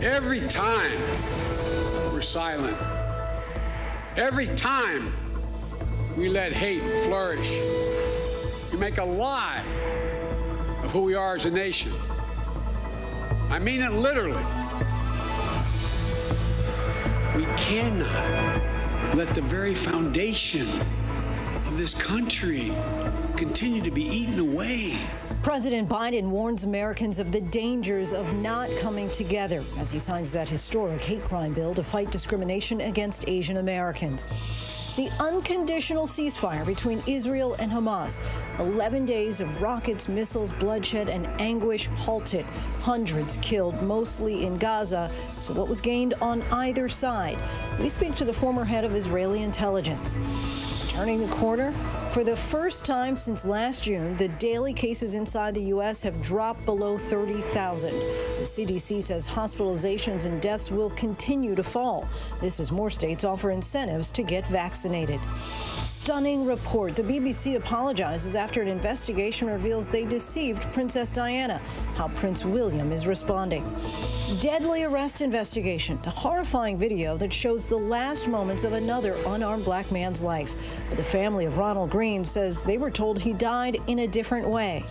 Every time we're silent, every time we let hate flourish, we make a lie of who we are as a nation. I mean it literally. We cannot let the very foundation of this country continue to be eaten away. President Biden warns Americans of the dangers of not coming together as he signs that historic hate crime bill to fight discrimination against Asian Americans. The unconditional ceasefire between Israel and Hamas. 11 days of rockets, missiles, bloodshed, and anguish halted. Hundreds killed, mostly in Gaza. So what was gained on either side? We speak to the former head of Israeli intelligence. Turning the corner? For the first time since last June, the daily cases inside the U.S. have dropped below 30,000. The CDC says hospitalizations and deaths will continue to fall. This as more states offer incentives to get vaccinated. Stunning report. The BBC apologizes after an investigation reveals they deceived Princess Diana. How Prince William is responding. Deadly arrest investigation. A horrifying video that shows the last moments of another unarmed black man's life. But the family of Ronald Green says they were told he died in a different way.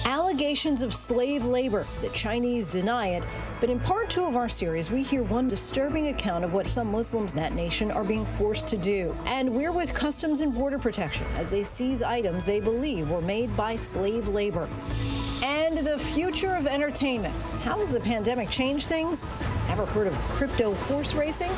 Allegations of slave labor. The Chinese deny it. But in part 2 of our series, we hear one disturbing account of what some Muslims in that nation are being forced to do. And we're with Customs and Border Protection as they seize items they believe were made by slave labor. And the future of entertainment. How has the pandemic changed things? Ever heard of crypto horse racing?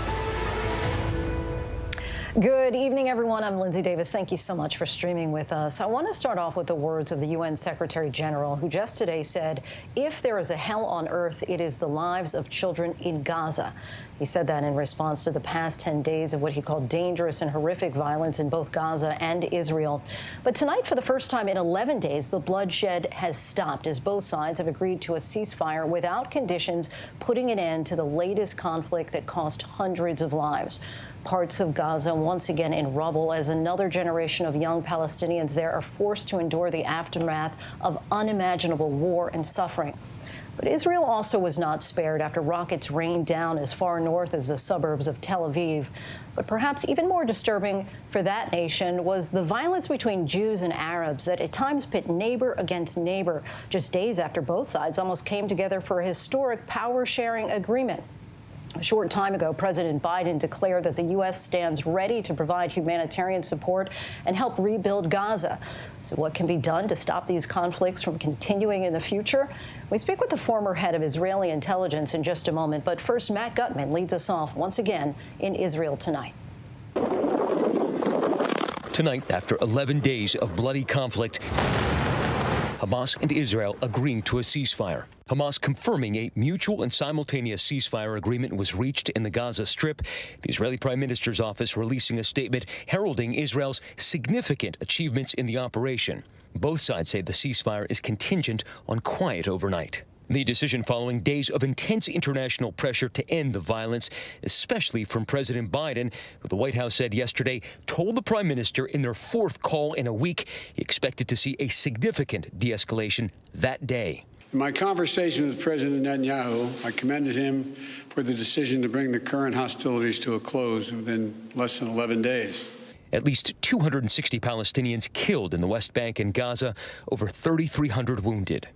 Good evening, everyone. I'm Lindsay Davis. Thank you so much for streaming with us. I want to start off with the words of the UN Secretary General, who just today said, if there is a hell on earth, it is the lives of children in Gaza. He said that in response to the past 10 days of what he called dangerous and horrific violence in both Gaza and Israel. But tonight, for the first time in 11 days, the bloodshed has stopped as both sides have agreed to a ceasefire without conditions, putting an end to the latest conflict that cost hundreds of lives. Parts of Gaza once again in rubble as another generation of young Palestinians there are forced to endure the aftermath of unimaginable war and suffering. But Israel also was not spared after rockets rained down as far north as the suburbs of Tel Aviv. But perhaps even more disturbing for that nation was the violence between Jews and Arabs that at times pit neighbor against neighbor, just days after both sides almost came together for a historic power-sharing agreement. A short time ago, President Biden declared that the U.S. stands ready to provide humanitarian support and help rebuild Gaza. So what can be done to stop these conflicts from continuing in the future? We speak with the former head of Israeli intelligence in just a moment. But first, Matt Gutman leads us off once again in Israel tonight. Tonight, after 11 days of bloody conflict, Hamas and Israel agreeing to a ceasefire. Hamas confirming a mutual and simultaneous ceasefire agreement was reached in the Gaza Strip. The Israeli Prime Minister's office releasing a statement heralding Israel's significant achievements in the operation. Both sides say the ceasefire is contingent on quiet overnight. The decision following days of intense international pressure to end the violence, especially from President Biden, who the White House said yesterday told the Prime Minister in their 4th call in a week he expected to see a significant de-escalation that day. In my conversation with President Netanyahu, I commended him for the decision to bring the current hostilities to a close within less than 11 days. At least 260 Palestinians killed in the West Bank and Gaza, over 3,300 wounded.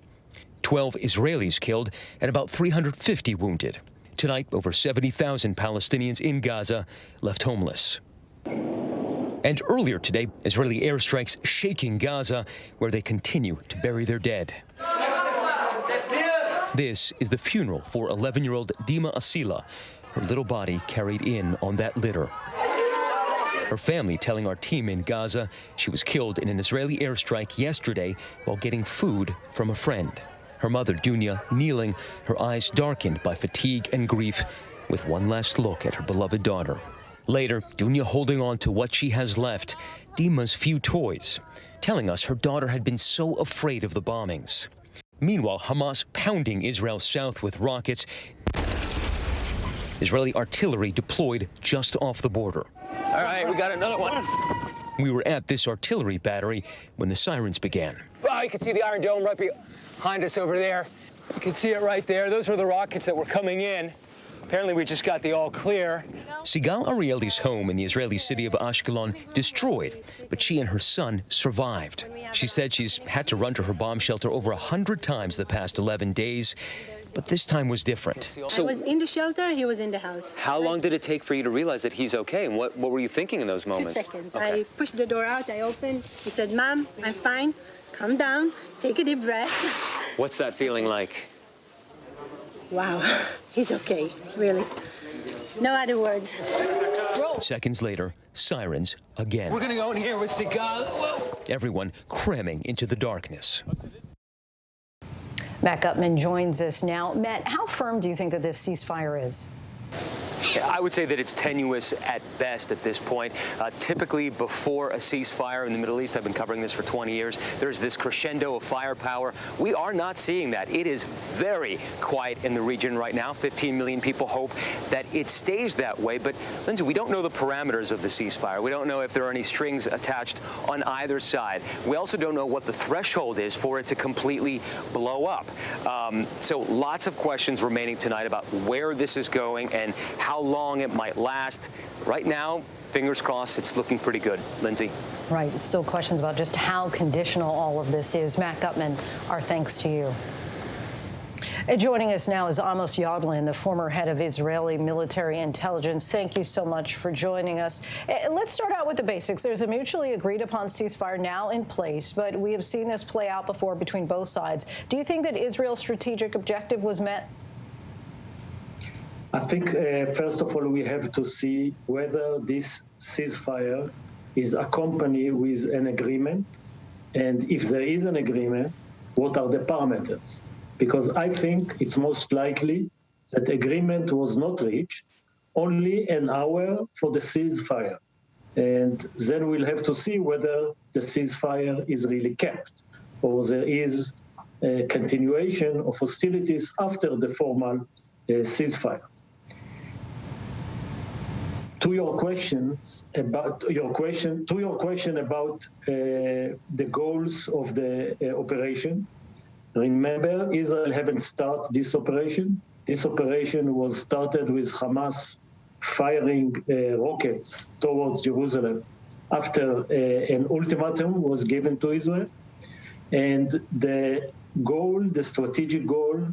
12 Israelis killed and about 350 wounded. Tonight, over 70,000 Palestinians in Gaza left homeless. And earlier today, Israeli airstrikes shaking Gaza, where they continue to bury their dead. This is the funeral for 11-year-old Dima Asila, her little body carried in on that litter. Her family telling our team in Gaza she was killed in an Israeli airstrike yesterday while getting food from a friend. Her mother, Dunya, kneeling, her eyes darkened by fatigue and grief, with one last look at her beloved daughter. Later, Dunya holding on to what she has left, Dima's few toys, telling us her daughter had been so afraid of the bombings. Meanwhile, Hamas pounding Israel south with rockets. Israeli artillery deployed just off the border. All right, we got another one. We were at this artillery battery when the sirens began. Oh, you can see the Iron Dome right behind us over there. You can see it right there. Those were the rockets that were coming in. Apparently we just got the all clear. Sigal Arieli's home in the Israeli city of Ashkelon destroyed, but she and her son survived. She said she's had to run to her bomb shelter over 100 times the past 11 days, but this time was different. I was in the shelter, he was in the house. How long did it take for you to realize that he's okay? And what were you thinking in those 2 moments? seconds. Okay. I pushed the door out, I opened. He said, Mom, I'm fine. Calm down, take a deep breath. What's that feeling like? Wow, he's okay, really. No other words. Seconds later, sirens again. We're gonna go in here with Sigal. Whoa. Everyone cramming into the darkness. Matt Gutman joins us now. Matt, how firm do you think that this ceasefire is? I would say that it's tenuous at best at this point. Typically, before a ceasefire in the Middle East, I've been covering this for 20 years, there's this crescendo of firepower. We are not seeing that. It is very quiet in the region right now. 15 million people hope that it stays that way. But, Lindsay, we don't know the parameters of the ceasefire. We don't know if there are any strings attached on either side. We also don't know what the threshold is for it to completely blow up. So lots of questions remaining tonight about where this is going and how long it might last. Right now, fingers crossed, it's looking pretty good. Lindsay? Right. Still questions about just how conditional all of this is. Matt Gutman, our thanks to you. Joining us now is Amos Yadlin, the former head of Israeli military intelligence. Thank you so much for joining us. Let's start out with the basics. There's a mutually agreed upon ceasefire now in place, but we have seen this play out before between both sides. Do you think that Israel's strategic objective was met? I think, first of all, we have to see whether this ceasefire is accompanied with an agreement, and if there is an agreement, what are the parameters? Because I think it's most likely that agreement was not reached, only an hour for the ceasefire. And then we'll have to see whether the ceasefire is really kept, or there is a continuation of hostilities after the formal ceasefire. To your question about the goals of the operation. Remember, Israel haven't started this operation. This operation was started with Hamas firing rockets towards Jerusalem after an ultimatum was given to Israel. And the strategic goal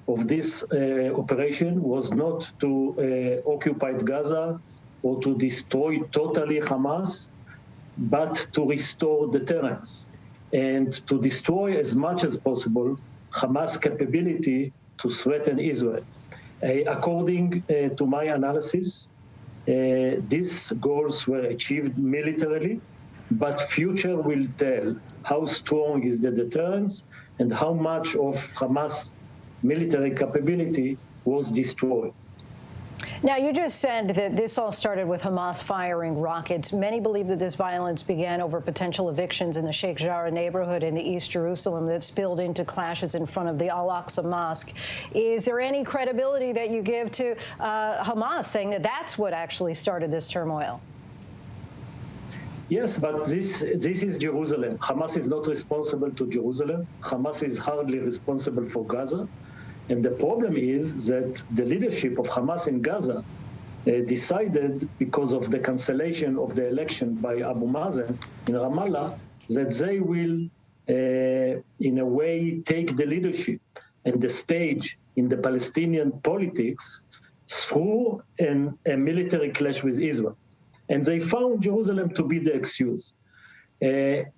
of this operation was not to occupy Gaza or to destroy totally Hamas, but to restore deterrence and to destroy as much as possible Hamas' capability to threaten Israel. According to my analysis, these goals were achieved militarily, but future will tell how strong is the deterrence and how much of Hamas' military capability was destroyed. Now, you just said that this all started with Hamas firing rockets. Many believe that this violence began over potential evictions in the Sheikh Jarrah neighborhood in the East Jerusalem that spilled into clashes in front of the Al-Aqsa Mosque. Is there any credibility that you give to Hamas saying that that's what actually started this turmoil? Yes, but this is Jerusalem. Hamas is not responsible to Jerusalem. Hamas is hardly responsible for Gaza. And the problem is that the leadership of Hamas in Gaza decided, because of the cancellation of the election by Abu Mazen in Ramallah, that they will, in a way, take the leadership and the stage in the Palestinian politics through a military clash with Israel. And they found Jerusalem to be the excuse.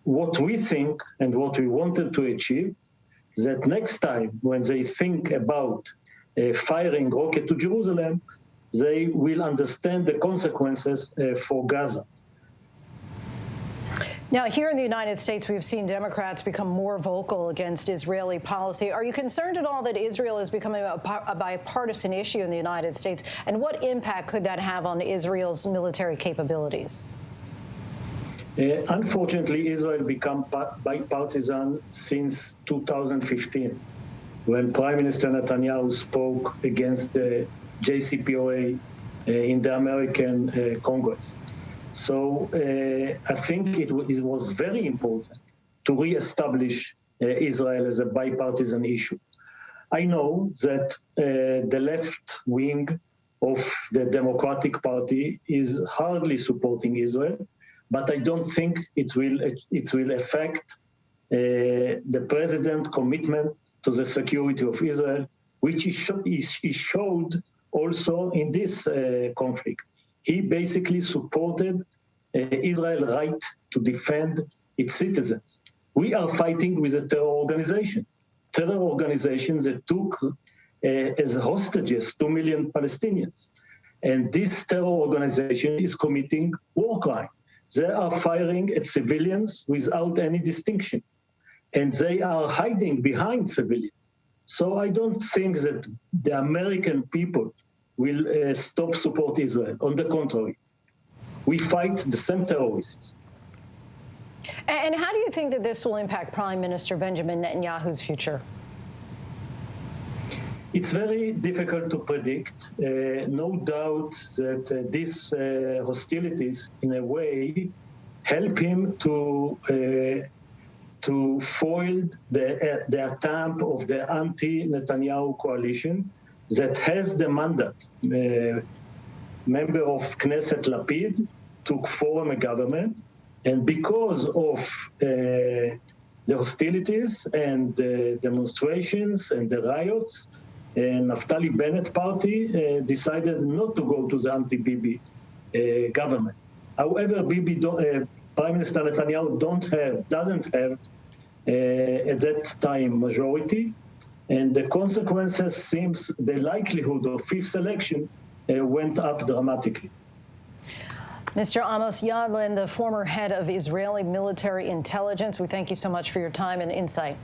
What we think and what we wanted to achieve, that next time when they think about firing rocket to Jerusalem, they will understand the consequences for Gaza. Now, here in the United States, we've seen Democrats become more vocal against Israeli policy. Are you concerned at all that Israel is becoming a bipartisan issue in the United States? And what impact could that have on Israel's military capabilities? Unfortunately, Israel became bipartisan since 2015, when Prime Minister Netanyahu spoke against the JCPOA in the American Congress. So I think it was very important to reestablish Israel as a bipartisan issue. I know that the left wing of the Democratic Party is hardly supporting Israel, but I don't think it will affect the president's commitment to the security of Israel, which he showed also in this conflict. He basically supported Israel's right to defend its citizens. We are fighting with a terror organization that took as hostages 2 million Palestinians. And this terror organization is committing war crime. They are firing at civilians without any distinction. And they are hiding behind civilians. So I don't think that the American people will stop support Israel. On the contrary, we fight the same terrorists. And how do you think that this will impact Prime Minister Benjamin Netanyahu's future? It's very difficult to predict. No doubt that these hostilities, in a way, help him to foil the attempt of the anti-Netanyahu coalition that has the mandate. Member of Knesset Lapid took form a government, and because of the hostilities and the demonstrations and the riots, Naftali Bennett party decided not to go to the anti-Bibi government. However, Prime Minister Netanyahu doesn't have at that time majority, and the consequences seems the likelihood of fifth election went up dramatically. Mr. Amos Yadlin, the former head of Israeli military intelligence, we thank you so much for your time and insight.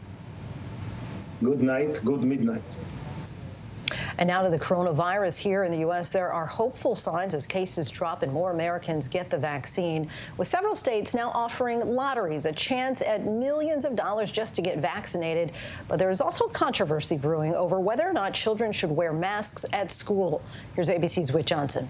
Good night, good midnight. And now to the coronavirus here in the U.S. There are hopeful signs as cases drop and more Americans get the vaccine, with several states now offering lotteries, a chance at millions of dollars just to get vaccinated. But there is also controversy brewing over whether or not children should wear masks at school. Here's ABC's Whit Johnson.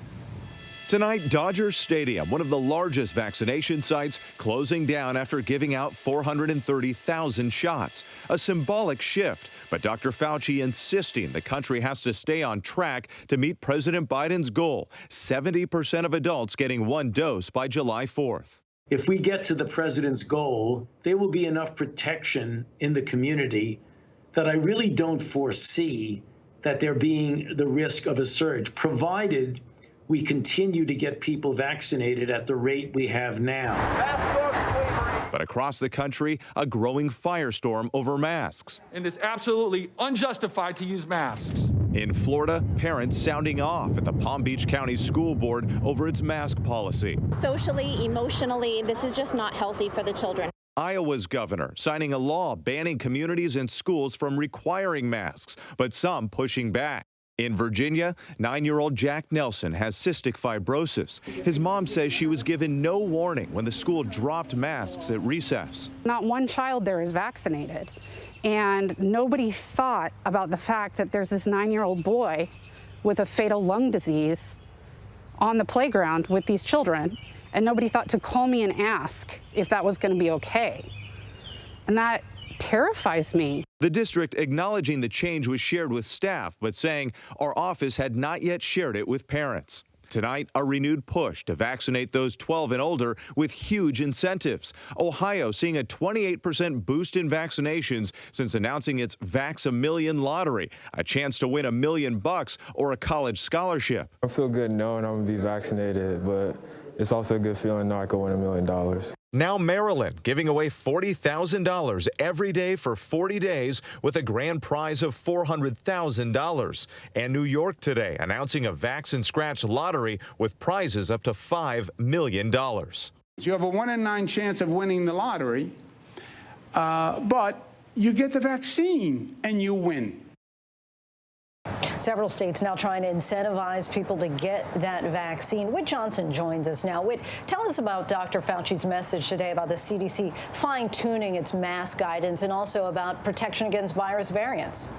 Tonight, Dodger Stadium, one of the largest vaccination sites, closing down after giving out 430,000 shots. A symbolic shift, but Dr. Fauci insisting the country has to stay on track to meet President Biden's goal, 70% of adults getting one dose by July 4th. If we get to the president's goal, there will be enough protection in the community that I really don't foresee that there being the risk of a surge, provided we continue to get people vaccinated at the rate we have now. But across the country, a growing firestorm over masks. And it's absolutely unjustified to use masks. In Florida, parents sounding off at the Palm Beach County School Board over its mask policy. Socially, emotionally, this is just not healthy for the children. Iowa's governor signing a law banning communities and schools from requiring masks, but some pushing back. In Virginia, 9-year-old Jack Nelson has cystic fibrosis. His mom says she was given no warning when the school dropped masks at recess. Not one child there is vaccinated, and nobody thought about the fact that there's this 9-year-old boy with a fatal lung disease on the playground with these children, and nobody thought to call me and ask if that was going to be okay. And that terrifies me. The district acknowledging the change was shared with staff, but saying our office had not yet shared it with parents. Tonight, a renewed push to vaccinate those 12 and older with huge incentives. Ohio seeing a 28% boost in vaccinations since announcing its Vax a Million lottery, a chance to win $1 million or a college scholarship. I feel good knowing I'm going to be vaccinated, but it's also a good feeling not going to win $1 million. Now Maryland giving away $40,000 every day for 40 days with a grand prize of $400,000. And New York today announcing a Vax and Scratch lottery with prizes up to $5 million. You have a 1 in 9 chance of winning the lottery, but you get the vaccine and you win. Several states now trying to incentivize people to get that vaccine. Whit Johnson joins us now. Whit, tell us about Dr. Fauci's message today about the CDC fine-tuning its mask guidance and also about protection against virus variants.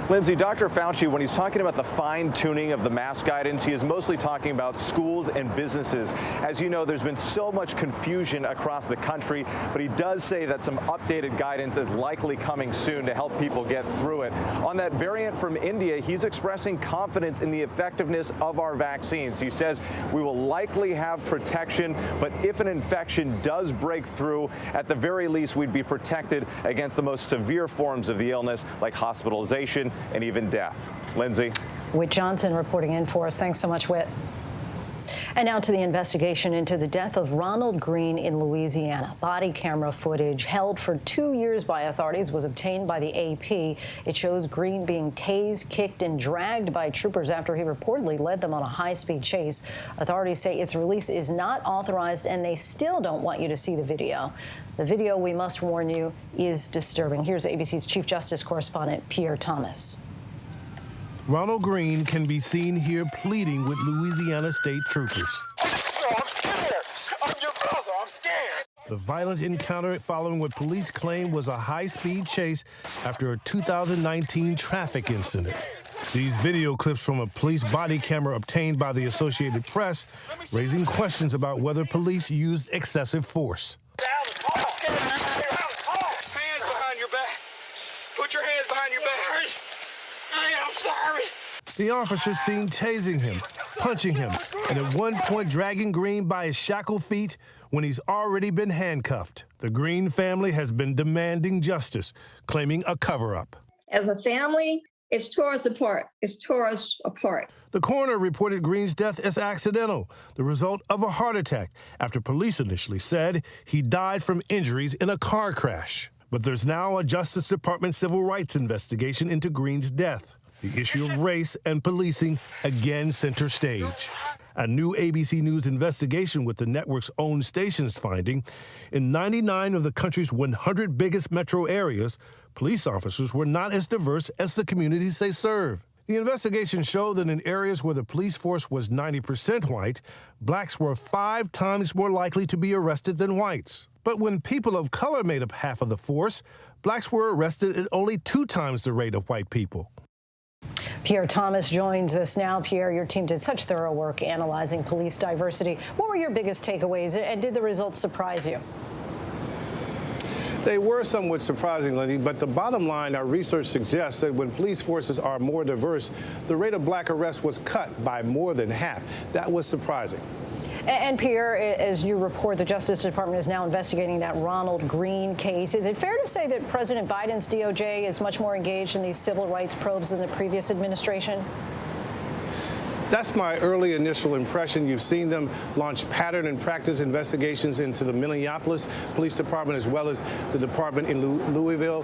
Lindsay, Dr. Fauci, when he's talking about the fine-tuning of the mask guidance, he is mostly talking about schools and businesses. As you know, there's been so much confusion across the country, but he does say that some updated guidance is likely coming soon to help people get through it. On that variant from India, he's expressing confidence in the effectiveness of our vaccines. He says we will likely have protection, but if an infection does break through, at the very least, we'd be protected against the most severe forms of the illness, like hospitalization and even death. Lindsay. Whit Johnson reporting in for us. Thanks so much, Whit. And now to the investigation into the death of Ronald Green in Louisiana. Body camera footage held for 2 years by authorities was obtained by the AP. It shows Green being tased, kicked, and dragged by troopers after he reportedly led them on a high-speed chase. Authorities say its release is not authorized, and they still don't want you to see the video. The video, we must warn you, is disturbing. Here's ABC's Chief Justice correspondent Pierre Thomas. Ronald Green can be seen here pleading with Louisiana state troopers. I'm scared. I'm your brother. I'm scared. The violent encounter following what police claim was a high-speed chase after a 2019 traffic incident. These video clips from a police body camera obtained by the Associated Press raising questions about whether police used excessive force. Hands behind your back. Put your hands behind your back. I'm sorry. The officers seen tasing him, punching him, and at one point dragging Green by his shackled feet when he's already been handcuffed. The Green family has been demanding justice, claiming a cover-up. As a family, it's tore us apart. It's tore us apart. The coroner reported Green's death as accidental, the result of a heart attack, after police initially said he died from injuries in a car crash. But there's now a Justice Department civil rights investigation into Green's death. The issue of race and policing again center stage. A new ABC News investigation with the network's own stations finding in 99 of the country's 100 biggest metro areas, police officers were not as diverse as the communities they serve. The investigation showed that in areas where the police force was 90% white, blacks were 5 times more likely to be arrested than whites. But when people of color made up half of the force, blacks were arrested at only 2 times the rate of white people. Pierre Thomas joins us now. Pierre, your team did such thorough work analyzing police diversity. What were your biggest takeaways, and did the results surprise you? They were somewhat surprising, Lindsay, but the bottom line, our research suggests that when police forces are more diverse, the rate of black arrests was cut by more than half. That was surprising. And Pierre, as you report, the Justice Department is now investigating that Ronald Green case. Is it fair to say that President Biden's DOJ is much more engaged in these civil rights probes than the previous administration? That's my early initial impression. You've seen them launch pattern and practice investigations into the Minneapolis Police Department as well as the department in Louisville,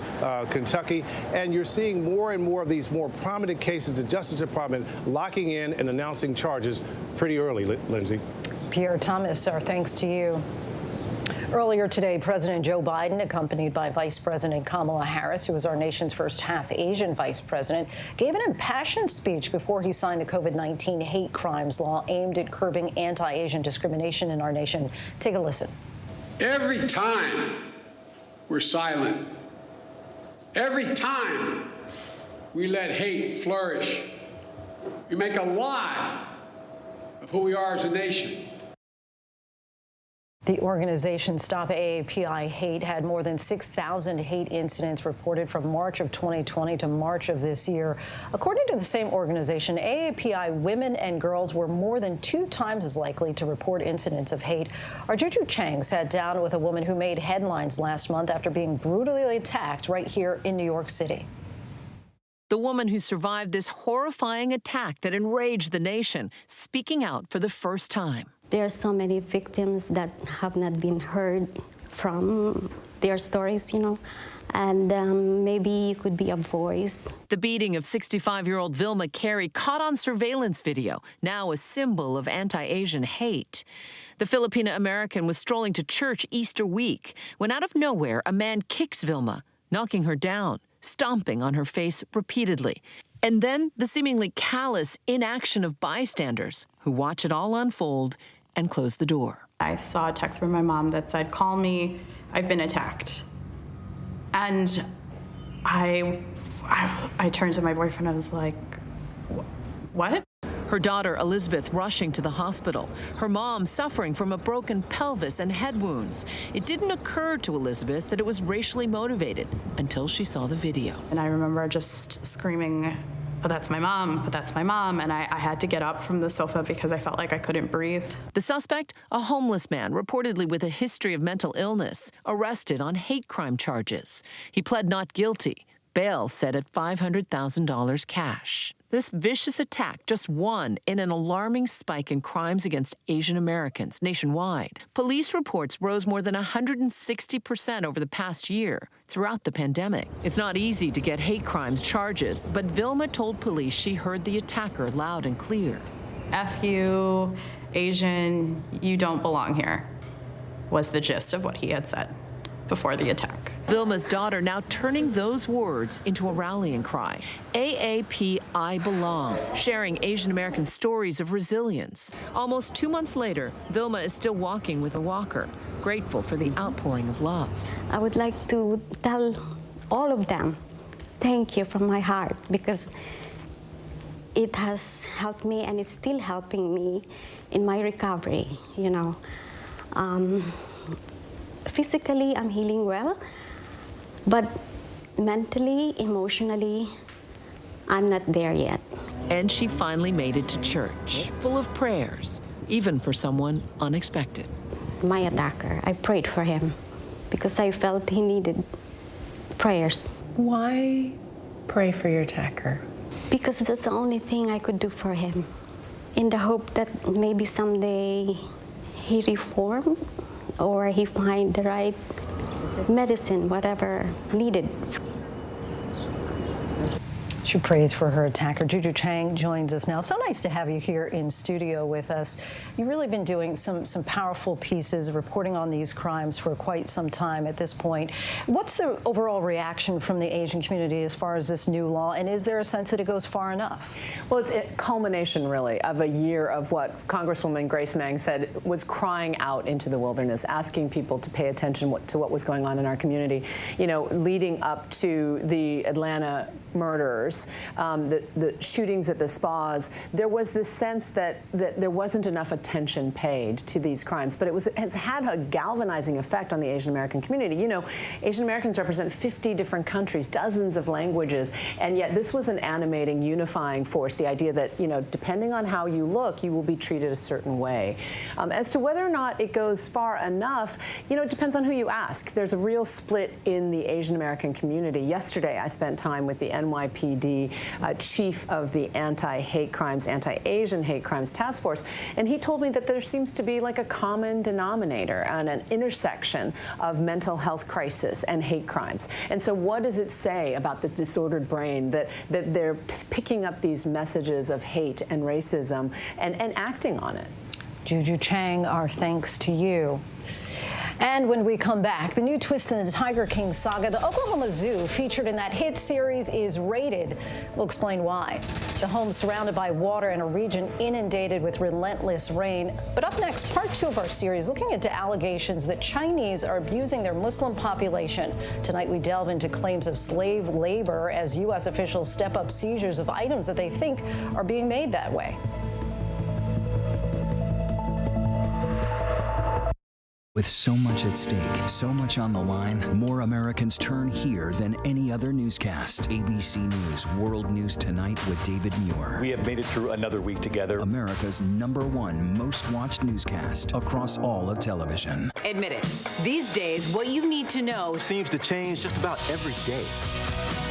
Kentucky. And you're seeing more and more of these more prominent cases, the Justice Department locking in and announcing charges pretty early, Lindsay. Pierre Thomas, our thanks to you. Earlier today, President Joe Biden, accompanied by Vice President Kamala Harris, who is our nation's first half-Asian vice president, gave an impassioned speech before he signed the COVID-19 hate crimes law aimed at curbing anti-Asian discrimination in our nation. Take a listen. Every time we're silent, every time we let hate flourish, we make a lie of who we are as a nation. The organization Stop AAPI Hate had more than 6,000 hate incidents reported from March of 2020 to March of this year. According to the same organization, AAPI women and girls were more than 2 times as likely to report incidents of hate. Our Juju Chang sat down with a woman who made headlines last month after being brutally attacked right here in New York City. The woman who survived this horrifying attack that enraged the nation, speaking out for the first time. There are so many victims that have not been heard from their stories, and maybe you could be a voice. The beating of 65-year-old Vilma Carey caught on surveillance video, now a symbol of anti-Asian hate. The Filipino-American was strolling to church Easter week when out of nowhere a man kicks Vilma, knocking her down, stomping on her face repeatedly. And then the seemingly callous inaction of bystanders who watch it all unfold and close the door. I saw a text from my mom that said, "Call me, I've been attacked." And I I turned to my boyfriend and I was like, what? Her daughter, Elizabeth, rushing to the hospital. Her mom suffering from a broken pelvis and head wounds. It didn't occur to Elizabeth that it was racially motivated until she saw the video. And I remember just screaming, but that's my mom, but that's my mom. And I had to get up from the sofa because I felt like I couldn't breathe. The suspect, a homeless man, reportedly with a history of mental illness, arrested on hate crime charges. He pled not guilty. Bail set at $500,000 cash. This vicious attack, just one in an alarming spike in crimes against Asian Americans nationwide. Police reports rose more than 160% over the past year throughout the pandemic. It's not easy to get hate crimes charges, but Vilma told police she heard the attacker loud and clear. F you, Asian, you don't belong here, was the gist of what he had said before the attack. Vilma's daughter now turning those words into a rallying cry. AAP I Belong, sharing Asian American stories of resilience. Almost 2 months later, Vilma is still walking with a walker, grateful for the outpouring of love. I would like to tell all of them, thank you from my heart, because it has helped me and it's still helping me in my recovery, you know. Physically, I'm healing well, but mentally, emotionally, I'm not there yet. And she finally made it to church, full of prayers, even for someone unexpected. My attacker, I prayed for him because I felt he needed prayers. Why pray for your attacker? Because that's the only thing I could do for him, in the hope that maybe someday he reformed or he find the right medicine, whatever needed. She prays for her attacker. Juju Chang joins us now. So nice to have you here in studio with us. You've really been doing some powerful pieces, reporting on these crimes for quite some time at this point. What's the overall reaction from the Asian community as far as this new law, and is there a sense that it goes far enough? Well, it's a culmination, really, of a year of what Congresswoman Grace Meng said was crying out into the wilderness, asking people to pay attention to what was going on in our community. You know, leading up to the Atlanta murders, the shootings at the spas, there was this sense that there wasn't enough attention paid to these crimes. But it's had a galvanizing effect on the Asian American community. You know, Asian Americans represent 50 different countries, dozens of languages, and yet this was an animating, unifying force, the idea that, you know, depending on how you look, you will be treated a certain way. As to whether or not it goes far enough, you know, it depends on who you ask. There's a real split in the Asian American community. Yesterday, I spent time with the NYPD chief of the anti-hate crimes, anti-Asian hate crimes task force, and he told me that there seems to be like a common denominator and an intersection of mental health crisis and hate crimes. And so what does it say about the disordered brain that they're picking up these messages of hate and racism and acting on it? Juju Chang, our thanks to you. And when we come back, the new twist in the Tiger King saga, the Oklahoma Zoo featured in that hit series is raided. We'll explain why. The home surrounded by water in a region inundated with relentless rain. But up next, part 2 of our series, looking into allegations that Chinese are abusing their Muslim population. Tonight, we delve into claims of slave labor as U.S. officials step up seizures of items that they think are being made that way. With so much at stake, so much on the line, more Americans turn here than any other newscast. ABC News World News Tonight with David Muir. We have made it through another week together. America's #1 most watched newscast across all of television. Admit it, these days, what you need to know seems to change just about every day.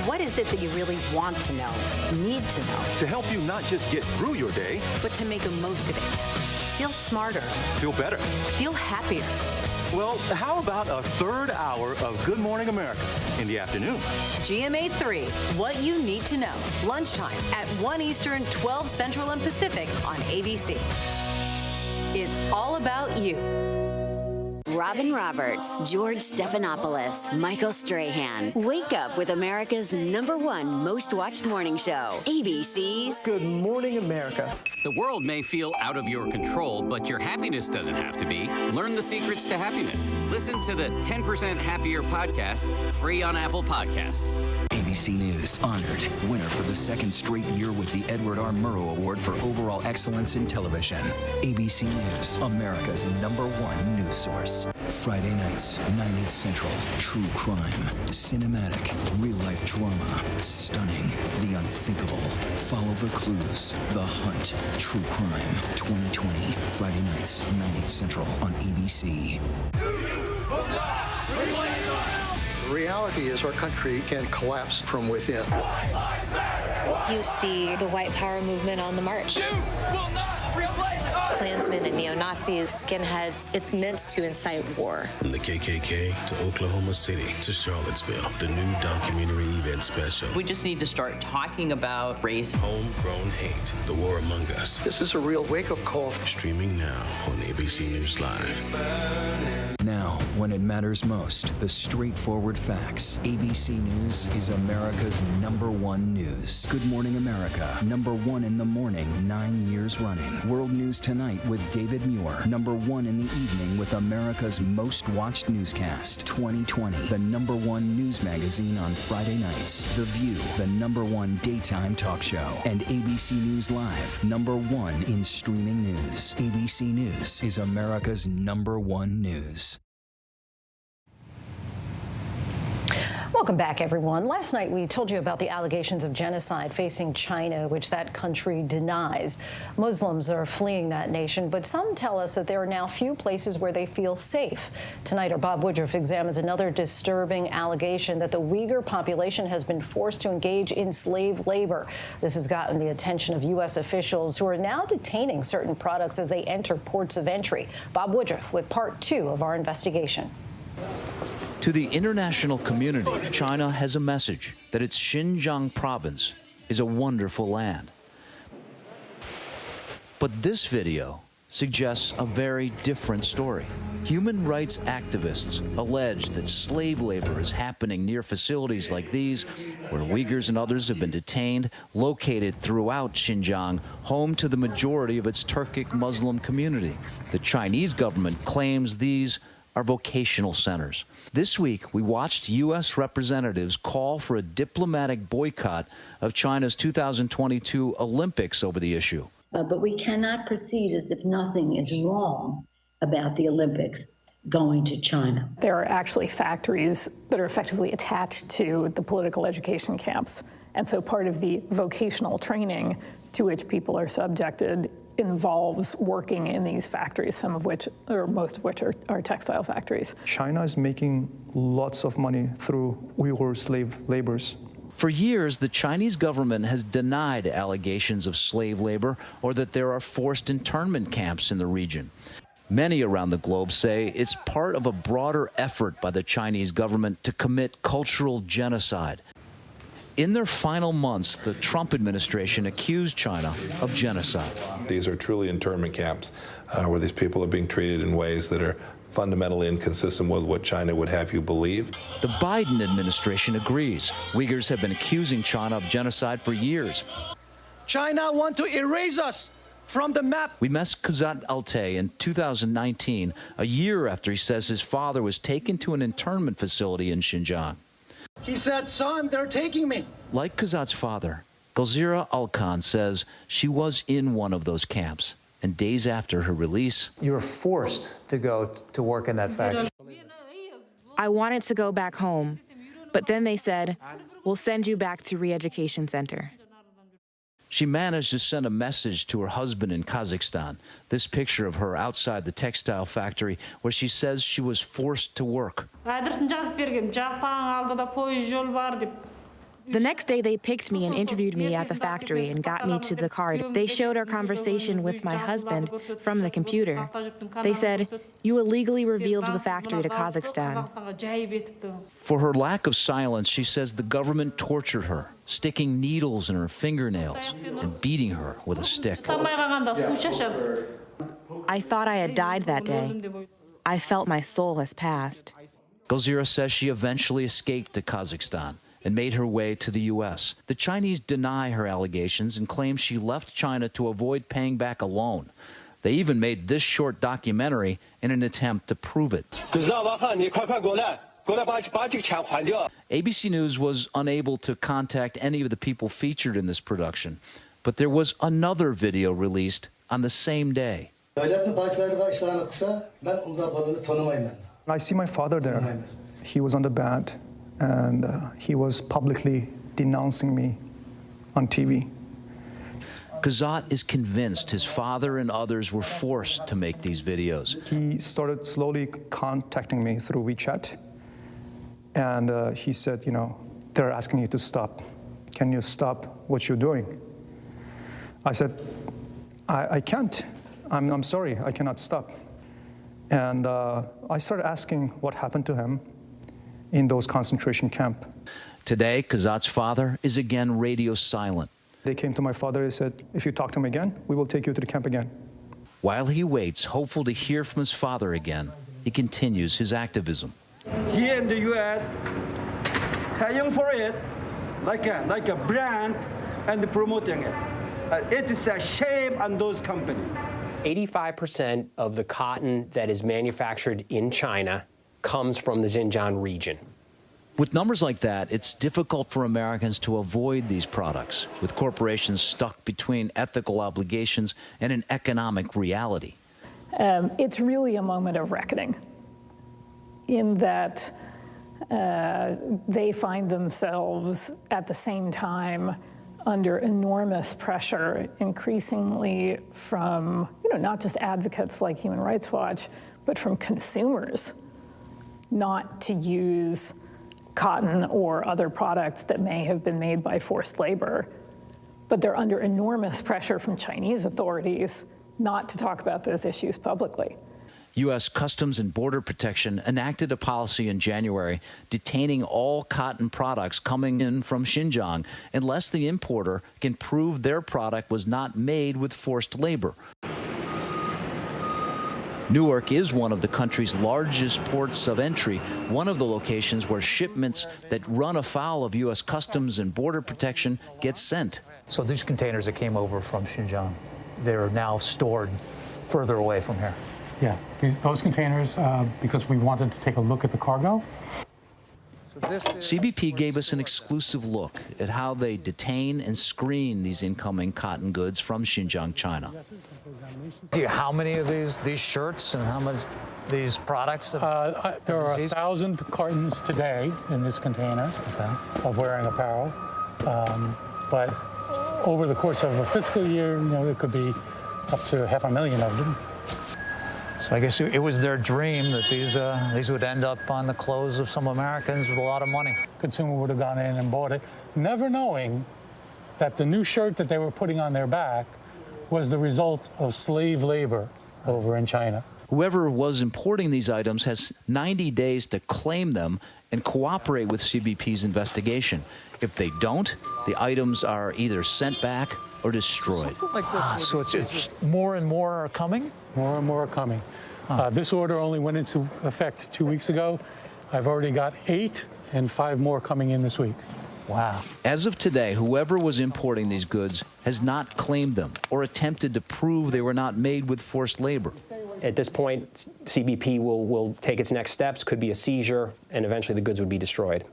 What is it that you really want to know, need to know? To help you not just get through your day, but to make the most of it. Feel smarter. Feel better. Feel happier. Well, how about a third hour of Good Morning America in the afternoon? GMA 3, what you need to know. Lunchtime at 1 Eastern, 12 Central and Pacific on ABC. It's all about you. Robin Roberts, George Stephanopoulos, Michael Strahan. Wake up with America's #1 most watched morning show, ABC's Good Morning America. The world may feel out of your control, but your happiness doesn't have to be. Learn the secrets to happiness. Listen to the 10% Happier podcast, free on Apple Podcasts. ABC News honored winner for the second straight year with the Edward R. Murrow Award for Overall Excellence in Television. ABC News, America's #1 news source. Friday nights, 9/8 Central. True crime, cinematic, real-life drama, stunning, the unthinkable. Follow the clues. The Hunt. True Crime 2020. Friday nights, 9/8 Central on ABC. The reality is our country can collapse from within. You see the white power movement on the march. Klansmen and neo-Nazis, skinheads, it's meant to incite war. From the KKK to Oklahoma City to Charlottesville, the new documentary event special. We just need to start talking about race. Homegrown hate, the war among us. This is a real wake-up call. Streaming now on ABC News Live. Now, when it matters most, the straightforward facts. ABC News is America's #1 news. Good Morning America, #1 in the morning, 9 years running. World News Tonight with David Muir, #1 in the evening with America's most watched newscast. 2020, the #1 news magazine on Friday nights. The View, the #1 daytime talk show. And ABC News Live, #1 in streaming news. ABC News is America's #1 news. Welcome back, everyone. Last night, we told you about the allegations of genocide facing China, which that country denies. Muslims are fleeing that nation, but some tell us that there are now few places where they feel safe. Tonight, our Bob Woodruff examines another disturbing allegation that the Uyghur population has been forced to engage in slave labor. This has gotten the attention of U.S. officials who are now detaining certain products as they enter ports of entry. Bob Woodruff with part 2 of our investigation. To the international community, China has a message that its Xinjiang province is a wonderful land. But this video suggests a very different story. Human rights activists allege that slave labor is happening near facilities like these, where Uyghurs and others have been detained, located throughout Xinjiang, home to the majority of its Turkic Muslim community. The Chinese government claims these are vocational centers. This week, we watched U.S. representatives call for a diplomatic boycott of China's 2022 Olympics over the issue. But we cannot proceed as if nothing is wrong about the Olympics going to China. There are actually factories that are effectively attached to the political education camps. And so part of the vocational training to which people are subjected involves working in these factories, some of which, or most of which are textile factories. China is making lots of money through Uyghur slave laborers. For years, the Chinese government has denied allegations of slave labor or that there are forced internment camps in the region. Many around the globe say it's part of a broader effort by the Chinese government to commit cultural genocide. In their final months, the Trump administration accused China of genocide. These are truly internment camps where these people are being treated in ways that are fundamentally inconsistent with what China would have you believe. The Biden administration agrees. Uyghurs have been accusing China of genocide for years. China want to erase us from the map. We met Kazat Altay in 2019, a year after he says his father was taken to an internment facility in Xinjiang. He said, son, they're taking me. Like Kazat's father, Galzira Alkan says she was in one of those camps. And days after her release, you were forced to go to work in that factory. I wanted to go back home, but then they said, we'll send you back to re-education center. She managed to send a message to her husband in Kazakhstan. This picture of her outside the textile factory where she says she was forced to work. The next day, they picked me and interviewed me at the factory and got me to the card. They showed our conversation with my husband from the computer. They said, you illegally revealed the factory to Kazakhstan. For her lack of silence, she says the government tortured her, sticking needles in her fingernails and beating her with a stick. I thought I had died that day. I felt my soul has passed. Gulzira says she eventually escaped to Kazakhstan and made her way to the U.S. The Chinese deny her allegations and claim she left China to avoid paying back a loan. They even made this short documentary in an attempt to prove it. ABC News was unable to contact any of the people featured in this production, but there was another video released on the same day. I see my father there. He was on the band, and he was publicly denouncing me on TV. Kazat is convinced his father and others were forced to make these videos. He started slowly contacting me through WeChat, and he said, they're asking you to stop. Can you stop what you're doing? I said, I can't. I'm sorry, I cannot stop. And I started asking what happened to him in those concentration camps. Today, Kazat's father is again radio silent. They came to my father and said, if you talk to him again, we will take you to the camp again. While he waits, hopeful to hear from his father again, he continues his activism. Here in the U.S., paying for it like a brand and promoting it. It is a shame on those companies. 85% of the cotton that is manufactured in China comes from the Xinjiang region. With numbers like that, it's difficult for Americans to avoid these products, with corporations stuck between ethical obligations and an economic reality. It's really a moment of reckoning in that they find themselves at the same time under enormous pressure, increasingly from, not just advocates like Human Rights Watch, but from consumers, not to use cotton or other products that may have been made by forced labor. But they're under enormous pressure from Chinese authorities not to talk about those issues publicly. U.S. Customs and Border Protection enacted a policy in January detaining all cotton products coming in from Xinjiang unless the importer can prove their product was not made with forced labor. Newark is one of the country's largest ports of entry, one of the locations where shipments that run afoul of U.S. Customs and Border Protection get sent. So these containers that came over from Xinjiang, they're now stored further away from here. Yeah, those containers, because we wanted to take a look at the cargo. CBP gave us an exclusive look at how they detain and screen these incoming cotton goods from Xinjiang, China. How many of these shirts and how much these products? There are 1,000 cartons today in this container of wearing apparel. But over the course of a fiscal year, it could be up to 500,000 of them. So I guess it was their dream that these would end up on the clothes of some Americans with a lot of money. Consumer would have gone in and bought it, never knowing that the new shirt that they were putting on their back was the result of slave labor over in China. Whoever was importing these items has 90 days to claim them and cooperate with CBP's investigation. If they don't, the items are either sent back or destroyed. So it's more and more are coming? More and more are coming. This order only went into effect 2 weeks ago. I've already got 8 and 5 more coming in this week. Wow. As of today, whoever was importing these goods has not claimed them or attempted to prove they were not made with forced labor. At this point, CBP will take its next steps, could be a seizure, and eventually the goods would be destroyed.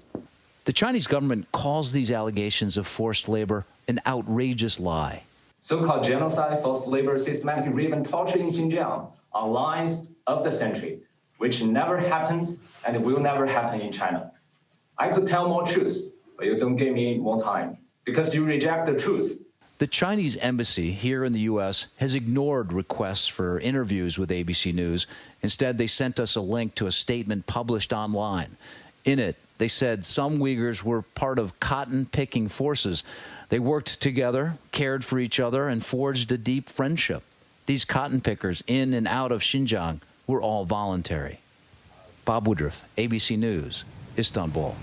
The Chinese government calls these allegations of forced labor an outrageous lie. So-called genocide, forced labor, systematic rape and torture in Xinjiang are lies of the century, which never happened and will never happen in China. I could tell more truth, but you don't give me more time because you reject the truth. The Chinese embassy here in the U.S. has ignored requests for interviews with ABC News. Instead, they sent us a link to a statement published online. In it, they said some Uyghurs were part of cotton-picking forces. They worked together, cared for each other, and forged a deep friendship. These cotton pickers in and out of Xinjiang were all voluntary. Bob Woodruff, ABC News, Istanbul.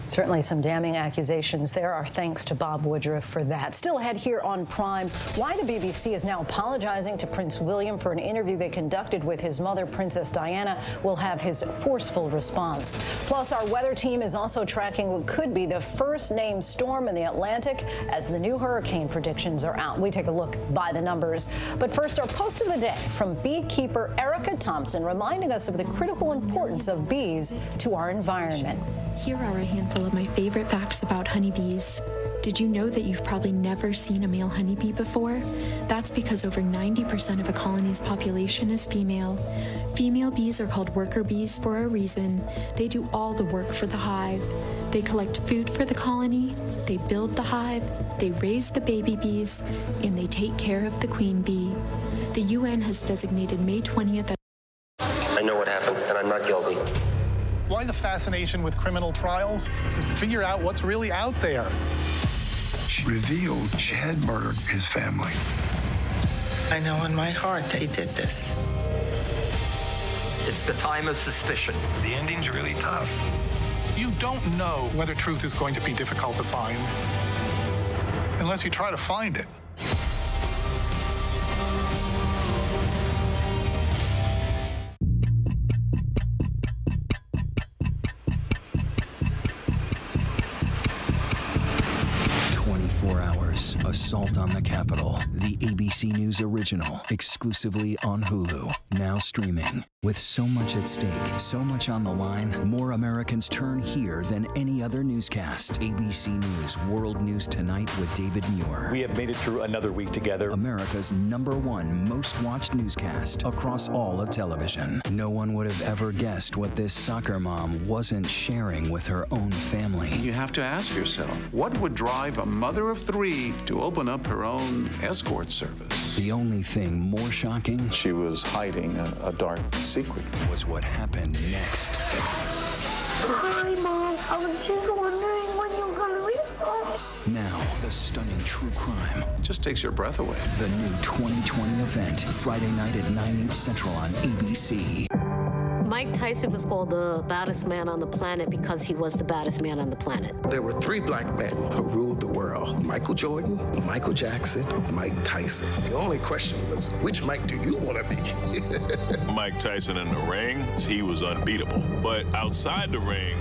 Certainly some damning accusations there. Our thanks to Bob Woodruff for that. Still ahead here on Prime, why the BBC is now apologizing to Prince William for an interview they conducted with his mother, Princess Diana. We'll have his forceful response. Plus, our weather team is also tracking what could be the first named storm in the Atlantic as the new hurricane predictions are out. We take a look by the numbers. But first, our post of the day from beekeeper Erica Thompson, reminding us of the critical importance of bees to our environment. Here are a handful of my favorite facts about honeybees. Did you know that you've probably never seen a male honeybee before? That's because over 90% of a colony's population is female. Female bees are called worker bees for a reason. They do all the work for the hive. They collect food for the colony, they build the hive, they raise the baby bees, and they take care of the queen bee. The UN has designated May 20th as... I know what happened, and I'm not guilty. Why the fascination with criminal trials? Figure out what's really out there. She revealed she had murdered his family. I know in my heart they did this. It's the time of suspicion. The ending's really tough. You don't know whether truth is going to be difficult to find unless you try to find it. Assault on the Capitol, the ABC News original, exclusively on Hulu, now streaming. With so much at stake, so much on the line, more Americans turn here than any other newscast. ABC News World News Tonight with David Muir. We have made it through another week together. America's #1 most watched newscast across all of television. No one would have ever guessed what this soccer mom wasn't sharing with her own family. You have to ask yourself, what would drive a mother of 3 to open up her own escort service? The only thing more shocking, she was hiding a dark secret, was what happened next. Hi, Mom. I was just wondering when you were going to restart. Now, the stunning true crime just takes your breath away. The new 2020 event, Friday night at 9/8 Central on ABC. Mike Tyson was called the baddest man on the planet because he was the baddest man on the planet. There were 3 black men who ruled the world: Michael Jordan, Michael Jackson, Mike Tyson. The only question was, which Mike do you want to be? Mike Tyson in the ring, he was unbeatable. But outside the ring,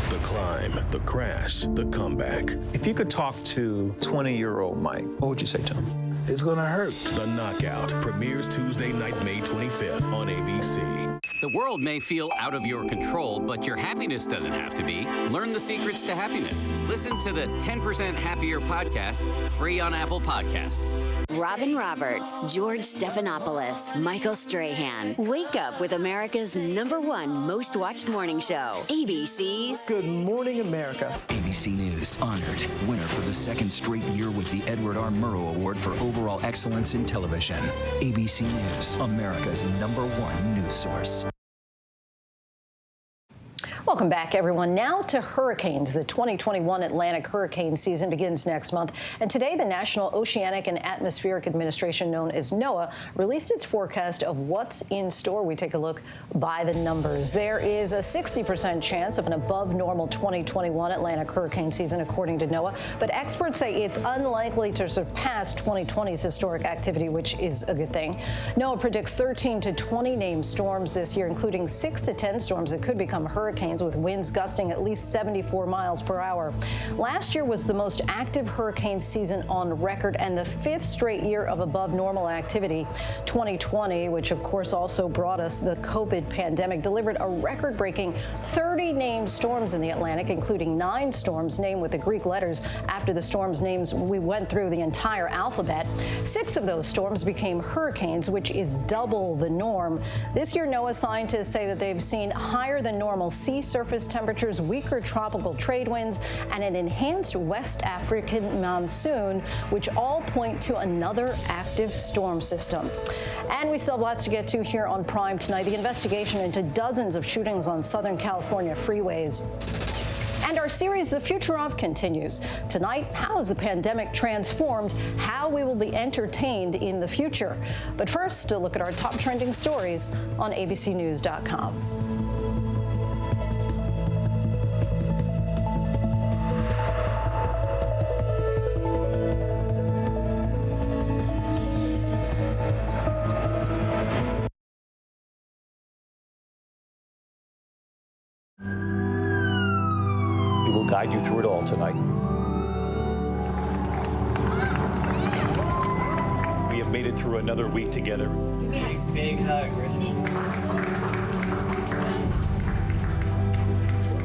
the climb, the crash, the comeback. If you could talk to 20-year-old Mike, what would you say to him? It's gonna hurt. The Knockout premieres Tuesday night, May 25th on ABC. The world may feel out of your control, but your happiness doesn't have to be. Learn the secrets to happiness. Listen to the 10% Happier podcast, free on Apple Podcasts. Robin Roberts, George Stephanopoulos, Michael Strahan. Wake up with America's #1 most watched morning show. ABC's Good Morning America. ABC News honored winner for the 2nd straight year with the Edward R. Murrow Award for Overall Excellence in Television. ABC News, America's #1 news source. Welcome back, everyone. Now to hurricanes. The 2021 Atlantic hurricane season begins next month. And today, the National Oceanic and Atmospheric Administration, known as NOAA, released its forecast of what's in store. We take a look by the numbers. There is a 60% chance of an above normal 2021 Atlantic hurricane season, according to NOAA. But experts say it's unlikely to surpass 2020's historic activity, which is a good thing. NOAA predicts 13 to 20 named storms this year, including 6 to 10 storms that could become hurricanes, with winds gusting at least 74 miles per hour. Last year was the most active hurricane season on record and the 5th straight year of above normal activity. 2020, which of course also brought us the COVID pandemic, delivered a record-breaking 30 named storms in the Atlantic, including 9 storms named with the Greek letters after the storms' names we went through the entire alphabet. 6 of those storms became hurricanes, which is double the norm. This year, NOAA scientists say that they've seen higher than normal sea surface temperatures, weaker tropical trade winds, and an enhanced West African monsoon, which all point to another active storm system. And we still have lots to get to here on Prime tonight. The investigation into dozens of shootings on Southern California freeways. And our series, The Future Of, continues. Tonight, how has the pandemic transformed how we will be entertained in the future? But first, a look at our top trending stories on abcnews.com. will guide you through it all tonight. We have made it through another week together. Big hug,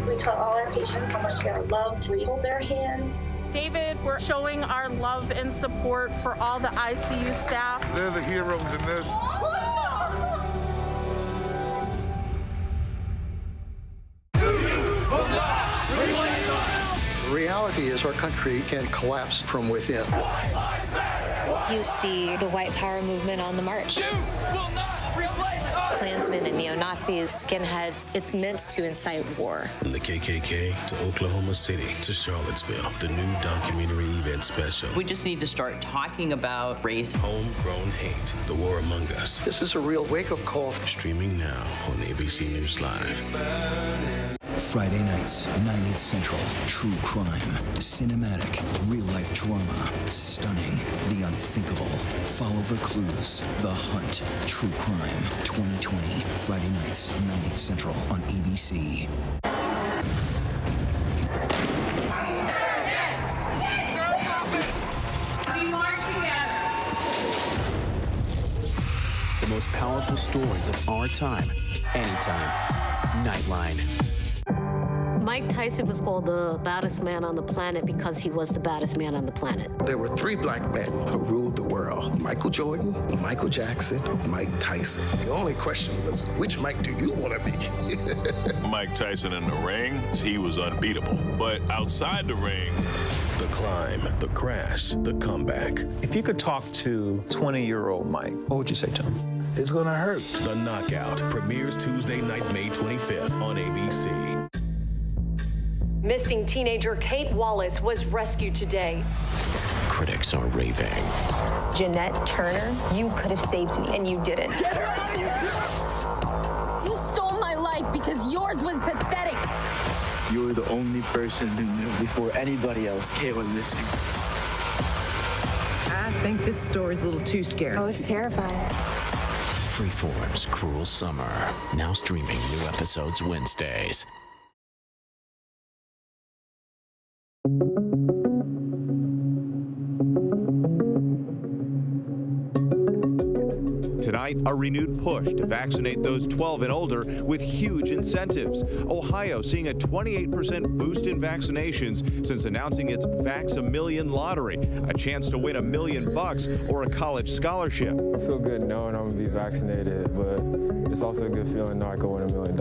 We tell all our patients how much they're loved. We hold their hands. David, we're showing our love and support for all the ICU staff. They're the heroes in this. The reality is our country can collapse from within. You see the white power movement on the march. Klansmen and neo-Nazis, skinheads, it's meant to incite war. From the KKK to Oklahoma City to Charlottesville, the new documentary event special. We just need to start talking about race. Homegrown hate, the war among us. This is a real wake-up call. Streaming now on ABC News Live. Friday nights, 9/8 Central. True crime, cinematic, real-life drama, stunning, the unthinkable. Follow the clues. The Hunt. True crime. 2020. Friday nights, 9/8 Central on ABC. The most powerful stories of our time, anytime. Nightline. Mike Tyson was called the baddest man on the planet because he was the baddest man on the planet. There were 3 black men who ruled the world: Michael Jordan, Michael Jackson, Mike Tyson. The only question was, which Mike do you want to be? Mike Tyson in the ring, he was unbeatable. But outside the ring, the climb, the crash, the comeback. If you could talk to 20-year-old Mike, what would you say to him? It's gonna hurt. The Knockout premieres Tuesday night, May 25th on ABC. Missing teenager Kate Wallace was rescued today. Critics are raving. Jeanette Turner, you could have saved me, and you didn't. Get her out of here! You stole my life because yours was pathetic. You were the only person who knew before anybody else Kate was missing. I think this story's a little too scary. Oh, it's terrifying. Freeform's Cruel Summer. Now streaming new episodes Wednesdays. Tonight, a renewed push to vaccinate those 12 and older with huge incentives. Ohio seeing a 28% boost in vaccinations since announcing its Vax a Million lottery, a chance to win $1 million or a college scholarship. I feel good knowing I'm going to be vaccinated, but it's also a good feeling knowing I can win $1 million.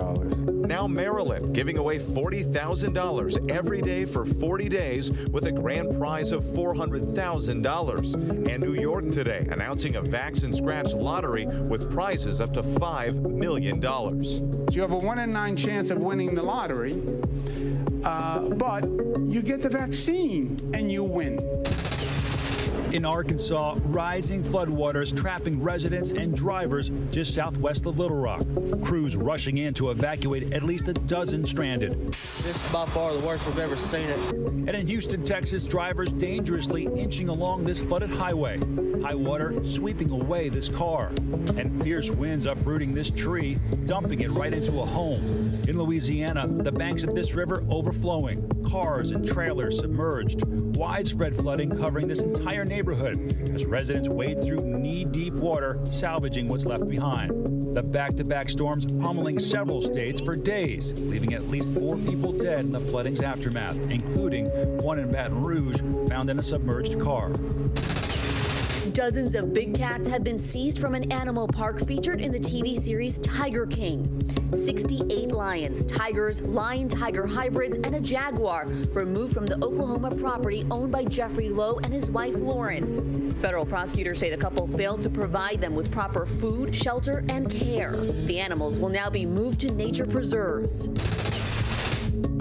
Now Maryland giving away $40,000 every day for 40 days with a grand prize of $400,000. And New York today announcing a Vax and Scratch lottery with prizes up to $5 million. You have a 1 in 9 chance of winning the lottery, but you get the vaccine and you win. In Arkansas, rising floodwaters trapping residents and drivers just southwest of Little Rock. Crews rushing in to evacuate at least a dozen stranded. This is by far the worst we've ever seen it. And in Houston, Texas, drivers dangerously inching along this flooded highway. High water sweeping away this car. And fierce winds uprooting this tree, dumping it right into a home. In Louisiana, the banks of this river overflowing. Cars and trailers submerged. Widespread flooding covering this entire neighborhood as residents wade through knee-deep water, salvaging what's left behind. The back-to-back storms pummeling several states for days, leaving at least 4 people dead in the flooding's aftermath, including one in Baton Rouge found in a submerged car. Dozens of big cats have been seized from an animal park featured in the TV series Tiger King. 68 lions, tigers, lion-tiger hybrids, and a jaguar removed from the Oklahoma property owned by Jeffrey Lowe and his wife Lauren. Federal prosecutors say the couple failed to provide them with proper food, shelter, and care. The animals will now be moved to nature preserves.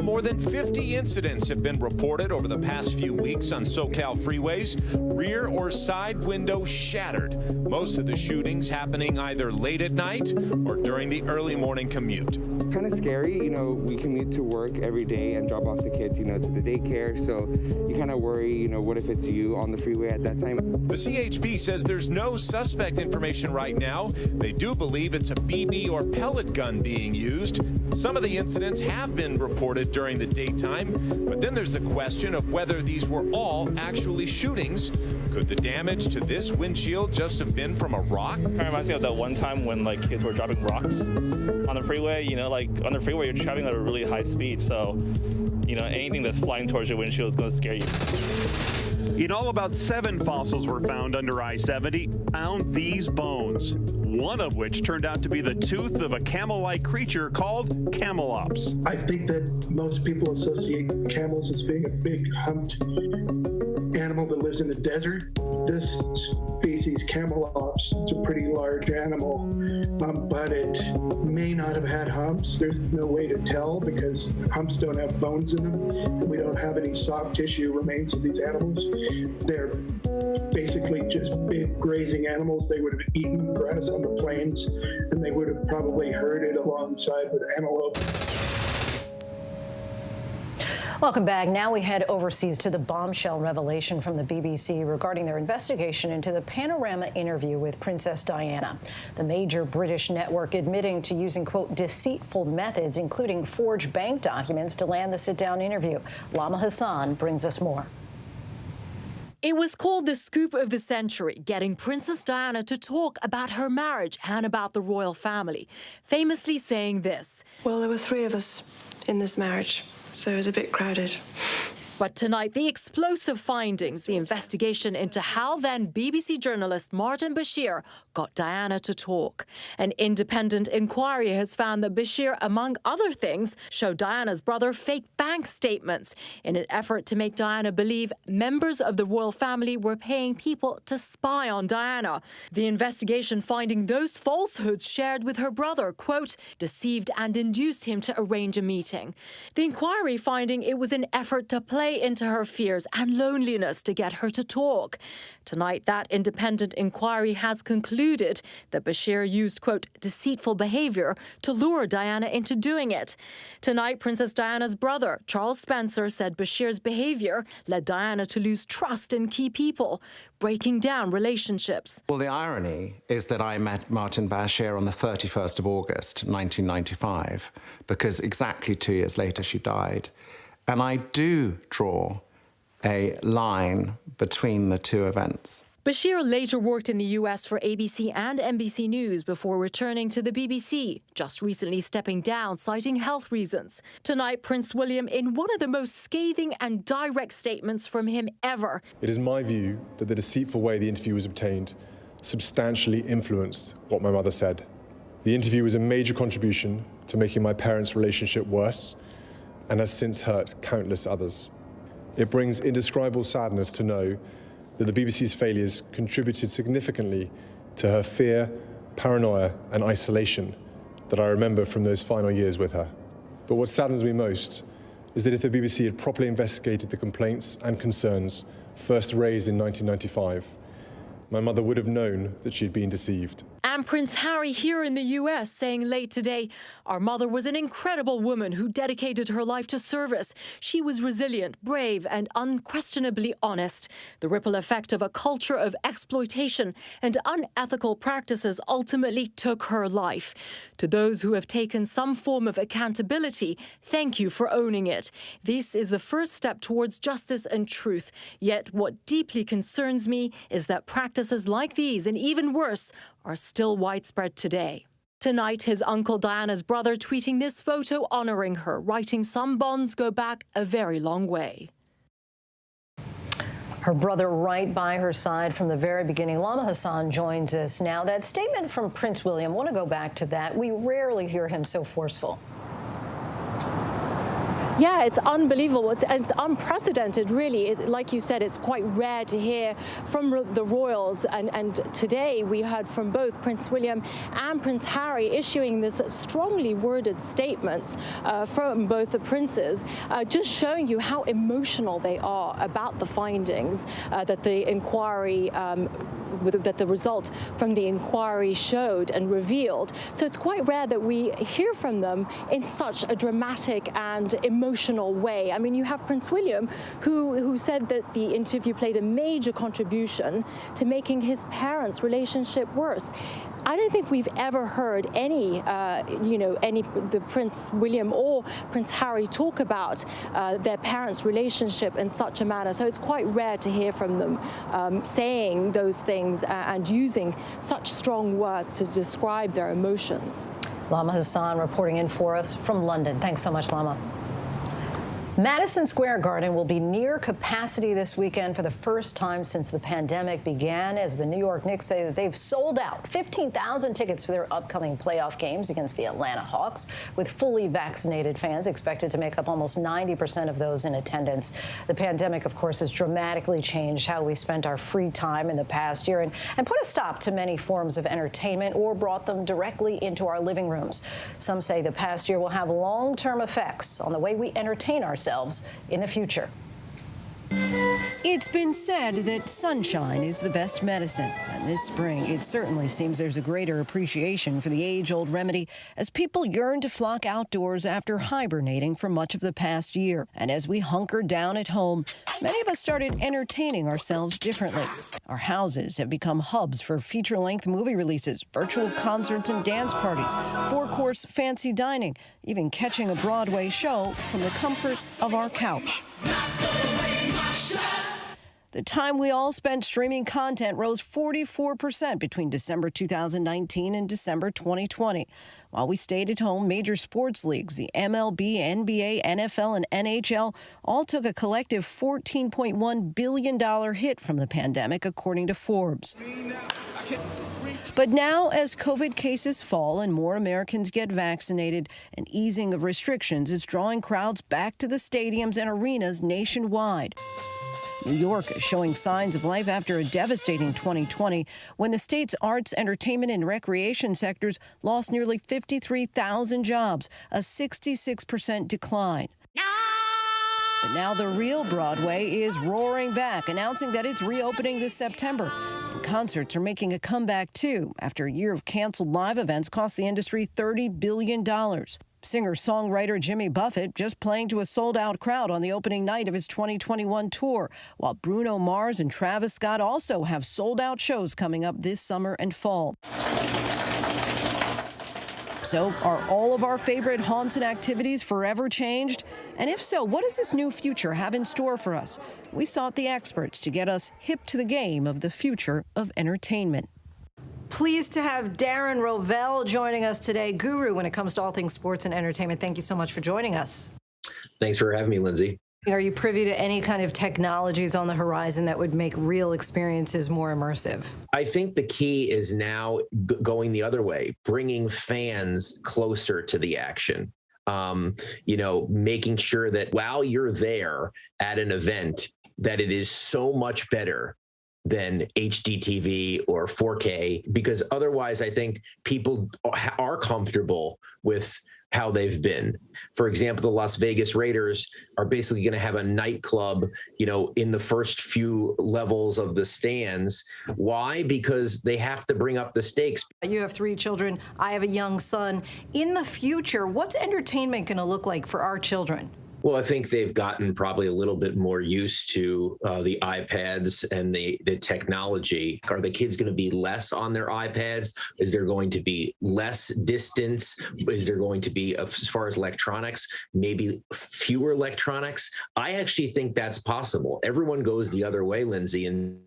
More than 50 incidents have been reported over the past few weeks on SoCal freeways. Rear or side windows shattered. Most of the shootings happening either late at night or during the early morning commute. Kind of scary, you know, we commute to work every day and drop off the kids, you know, to the daycare. So you kind of worry, you know, what if it's you on the freeway at that time? The CHP says there's no suspect information right now. They do believe it's a BB or pellet gun being used. Some of the incidents have been reported during the daytime, but then there's the question of whether these were all actually shootings. Could the damage to this windshield just have been from a rock? It reminds me of that one time when kids were dropping rocks on the freeway. On the freeway you're traveling at a really high speed, so anything that's flying towards your windshield is going to scare you. In all, about 7 fossils were found under I-70, found these bones, one of which turned out to be the tooth of a camel-like creature called camelops. I think that most people associate camels as being a big humped animal that lives in the desert. This species, camelops, it's a pretty large animal, but it may not have had humps. There's no way to tell because humps don't have bones in them, and we don't have any soft tissue remains of these animals. They're basically just big grazing animals. They would have eaten grass on the plains, and they would have probably herded alongside with antelope. Welcome back. Now we head overseas to the bombshell revelation from the BBC regarding their investigation into the Panorama interview with Princess Diana. The major British network admitting to using, quote, deceitful methods, including forged bank documents, to land the sit-down interview. Lama Hassan brings us more. It was called the scoop of the century, getting Princess Diana to talk about her marriage and about the royal family, famously saying this. Well, there were 3 of us in this marriage, so it was a bit crowded. But tonight, the explosive findings, the investigation into how then BBC journalist Martin Bashir got Diana to talk. An independent inquiry has found that Bashir, among other things, showed Diana's brother fake bank statements in an effort to make Diana believe members of the royal family were paying people to spy on Diana. The investigation finding those falsehoods shared with her brother, quote, deceived and induced him to arrange a meeting. The inquiry finding it was an effort to play into her fears and loneliness to get her to talk. Tonight, that independent inquiry has concluded that Bashir used, quote, deceitful behavior to lure Diana into doing it. Tonight, Princess Diana's brother, Charles Spencer, said Bashir's behavior led Diana to lose trust in key people, breaking down relationships. Well, the irony is that I met Martin Bashir on the 31st of August, 1995, because exactly 2 years later she died. And I do draw a line between the 2 events. Bashir later worked in the US for ABC and NBC News before returning to the BBC, just recently stepping down, citing health reasons. Tonight, Prince William in one of the most scathing and direct statements from him ever. It is my view that the deceitful way the interview was obtained substantially influenced what my mother said. The interview was a major contribution to making my parents' relationship worse and has since hurt countless others. It brings indescribable sadness to know that the BBC's failures contributed significantly to her fear, paranoia, and isolation that I remember from those final years with her. But what saddens me most is that if the BBC had properly investigated the complaints and concerns first raised in 1995, my mother would have known that she'd been deceived. And Prince Harry here in the US saying late today, our mother was an incredible woman who dedicated her life to service. She was resilient, brave, and unquestionably honest. The ripple effect of a culture of exploitation and unethical practices ultimately took her life. To those who have taken some form of accountability, thank you for owning it. This is the first step towards justice and truth. Yet what deeply concerns me is that practices like these, and even worse, are still widespread today. Tonight, his uncle Diana's brother tweeting this photo honoring her, writing some bonds go back a very long way. Her brother right by her side from the very beginning. Lama Hassan joins us now. That statement from Prince William, I want to go back to that. We rarely hear him so forceful. Yeah, it's unbelievable. It's unprecedented, really. Like you said, it's quite rare to hear from the royals. And today we heard from both Prince William and Prince Harry issuing this strongly worded statements from both the princes, just showing you how emotional they are about the findings that the inquiry that the result from the inquiry showed and revealed. So it's quite rare that we hear from them in such a dramatic and emotional way. I mean, you have Prince William, who said that the interview played a major contribution to making his parents' relationship worse. I don't think we've ever heard the Prince William or Prince Harry talk about their parents' relationship in such a manner. So it's quite rare to hear from them saying those things and using such strong words to describe their emotions. Lama Hassan reporting in for us from London. Thanks so much, Lama. Madison Square Garden will be near capacity this weekend for the first time since the pandemic began, as the New York Knicks say that they've sold out 15,000 tickets for their upcoming playoff games against the Atlanta Hawks, with fully vaccinated fans expected to make up almost 90% of those in attendance. The pandemic, of course, has dramatically changed how we spent our free time in the past year and put a stop to many forms of entertainment or brought them directly into our living rooms. Some say the past year will have long-term effects on the way we entertain ourselves in the future. It's been said that sunshine is the best medicine, and this spring it certainly seems there's a greater appreciation for the age-old remedy as people yearn to flock outdoors after hibernating for much of the past year. And as we hunkered down at home, many of us started entertaining ourselves differently. Our houses have become hubs for feature-length movie releases, virtual concerts and dance parties, four-course fancy dining, even catching a Broadway show from the comfort of our couch. The time we all spent streaming content rose 44% between December 2019 and December 2020. While we stayed at home, major sports leagues, the MLB, NBA, NFL, and NHL, all took a collective $14.1 billion hit from the pandemic, according to Forbes. But now, as COVID cases fall and more Americans get vaccinated, an easing of restrictions is drawing crowds back to the stadiums and arenas nationwide. New York is showing signs of life after a devastating 2020 when the state's arts, entertainment, and recreation sectors lost nearly 53,000 jobs, a 66% decline. But now the real Broadway is roaring back, announcing that it's reopening this September. And concerts are making a comeback, too, after a year of canceled live events cost the industry $30 billion. Singer-songwriter Jimmy Buffett just playing to a sold-out crowd on the opening night of his 2021 tour, while Bruno Mars and Travis Scott also have sold-out shows coming up this summer and fall. So, are all of our favorite haunts and activities forever changed? And if so, what does this new future have in store for us? We sought the experts to get us hip to the game of the future of entertainment. Pleased to have Darren Rovell joining us today, guru when it comes to all things sports and entertainment. Thank you so much for joining us. Thanks for having me, Lindsay. Are you privy to any kind of technologies on the horizon that would make real experiences more immersive? I think the key is now going the other way, bringing fans closer to the action. Making sure that while you're there at an event, that it is so much better than HD TV or 4K, because otherwise I think people are comfortable with how they've been. For example, the Las Vegas Raiders are basically going to have a nightclub, in the first few levels of the stands. Why? Because they have to bring up the stakes. You have 3 children. I have a young son. In the future, what's entertainment going to look like for our children? Well, I think they've gotten probably a little bit more used to the iPads and the technology. Are the kids going to be less on their iPads? Is there going to be less distance? Is there going to be, as far as electronics, maybe fewer electronics? I actually think that's possible. Everyone goes the other way, Lindsay, and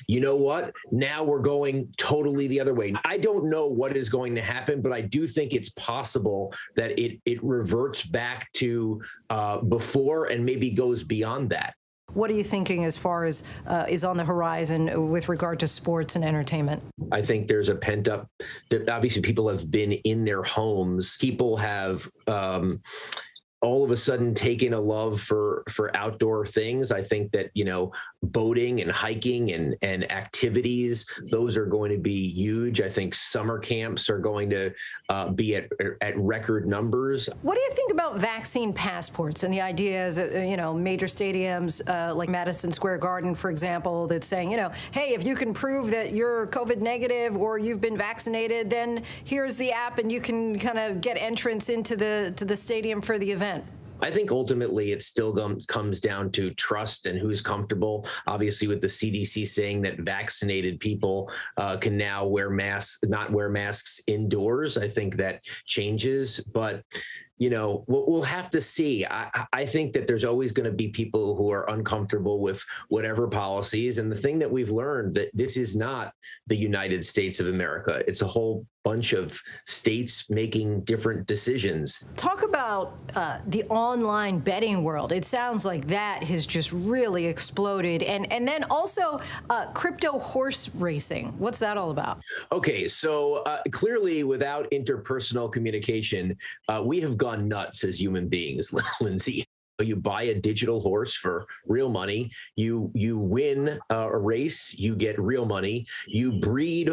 you know what? Now we're going totally the other way. I don't know what is going to happen, but I do think it's possible that it reverts back to before and maybe goes beyond that. What are you thinking as far as is on the horizon with regard to sports and entertainment? I think there's a pent up, obviously people have been in their homes. People have all of a sudden taken a love for outdoor things. I think that, boating and hiking and activities, those are going to be huge. I think summer camps are going to be at record numbers. What do you think about vaccine passports and the idea is, major stadiums like Madison Square Garden, for example, that's saying, hey, if you can prove that you're COVID negative or you've been vaccinated, then here's the app and you can kind of get entrance into the stadium for the event? I think ultimately it still comes down to trust and who's comfortable. Obviously, with the CDC saying that vaccinated people can now not wear masks indoors, I think that changes. But we'll have to see. I think that there's always going to be people who are uncomfortable with whatever policies. And the thing that we've learned that this is not the United States of America. It's a whole bunch of states making different decisions. Talk about the online betting world. It sounds like that has just really exploded. And then also crypto horse racing. What's that all about? Okay, so clearly without interpersonal communication, we have gone nuts as human beings, Lindsay. You buy a digital horse for real money. You win a race, you get real money. You breed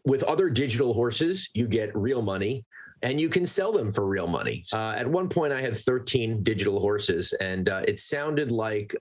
with other digital horses, you get real money, and you can sell them for real money. At one point, I had 13 digital horses, and it sounded like,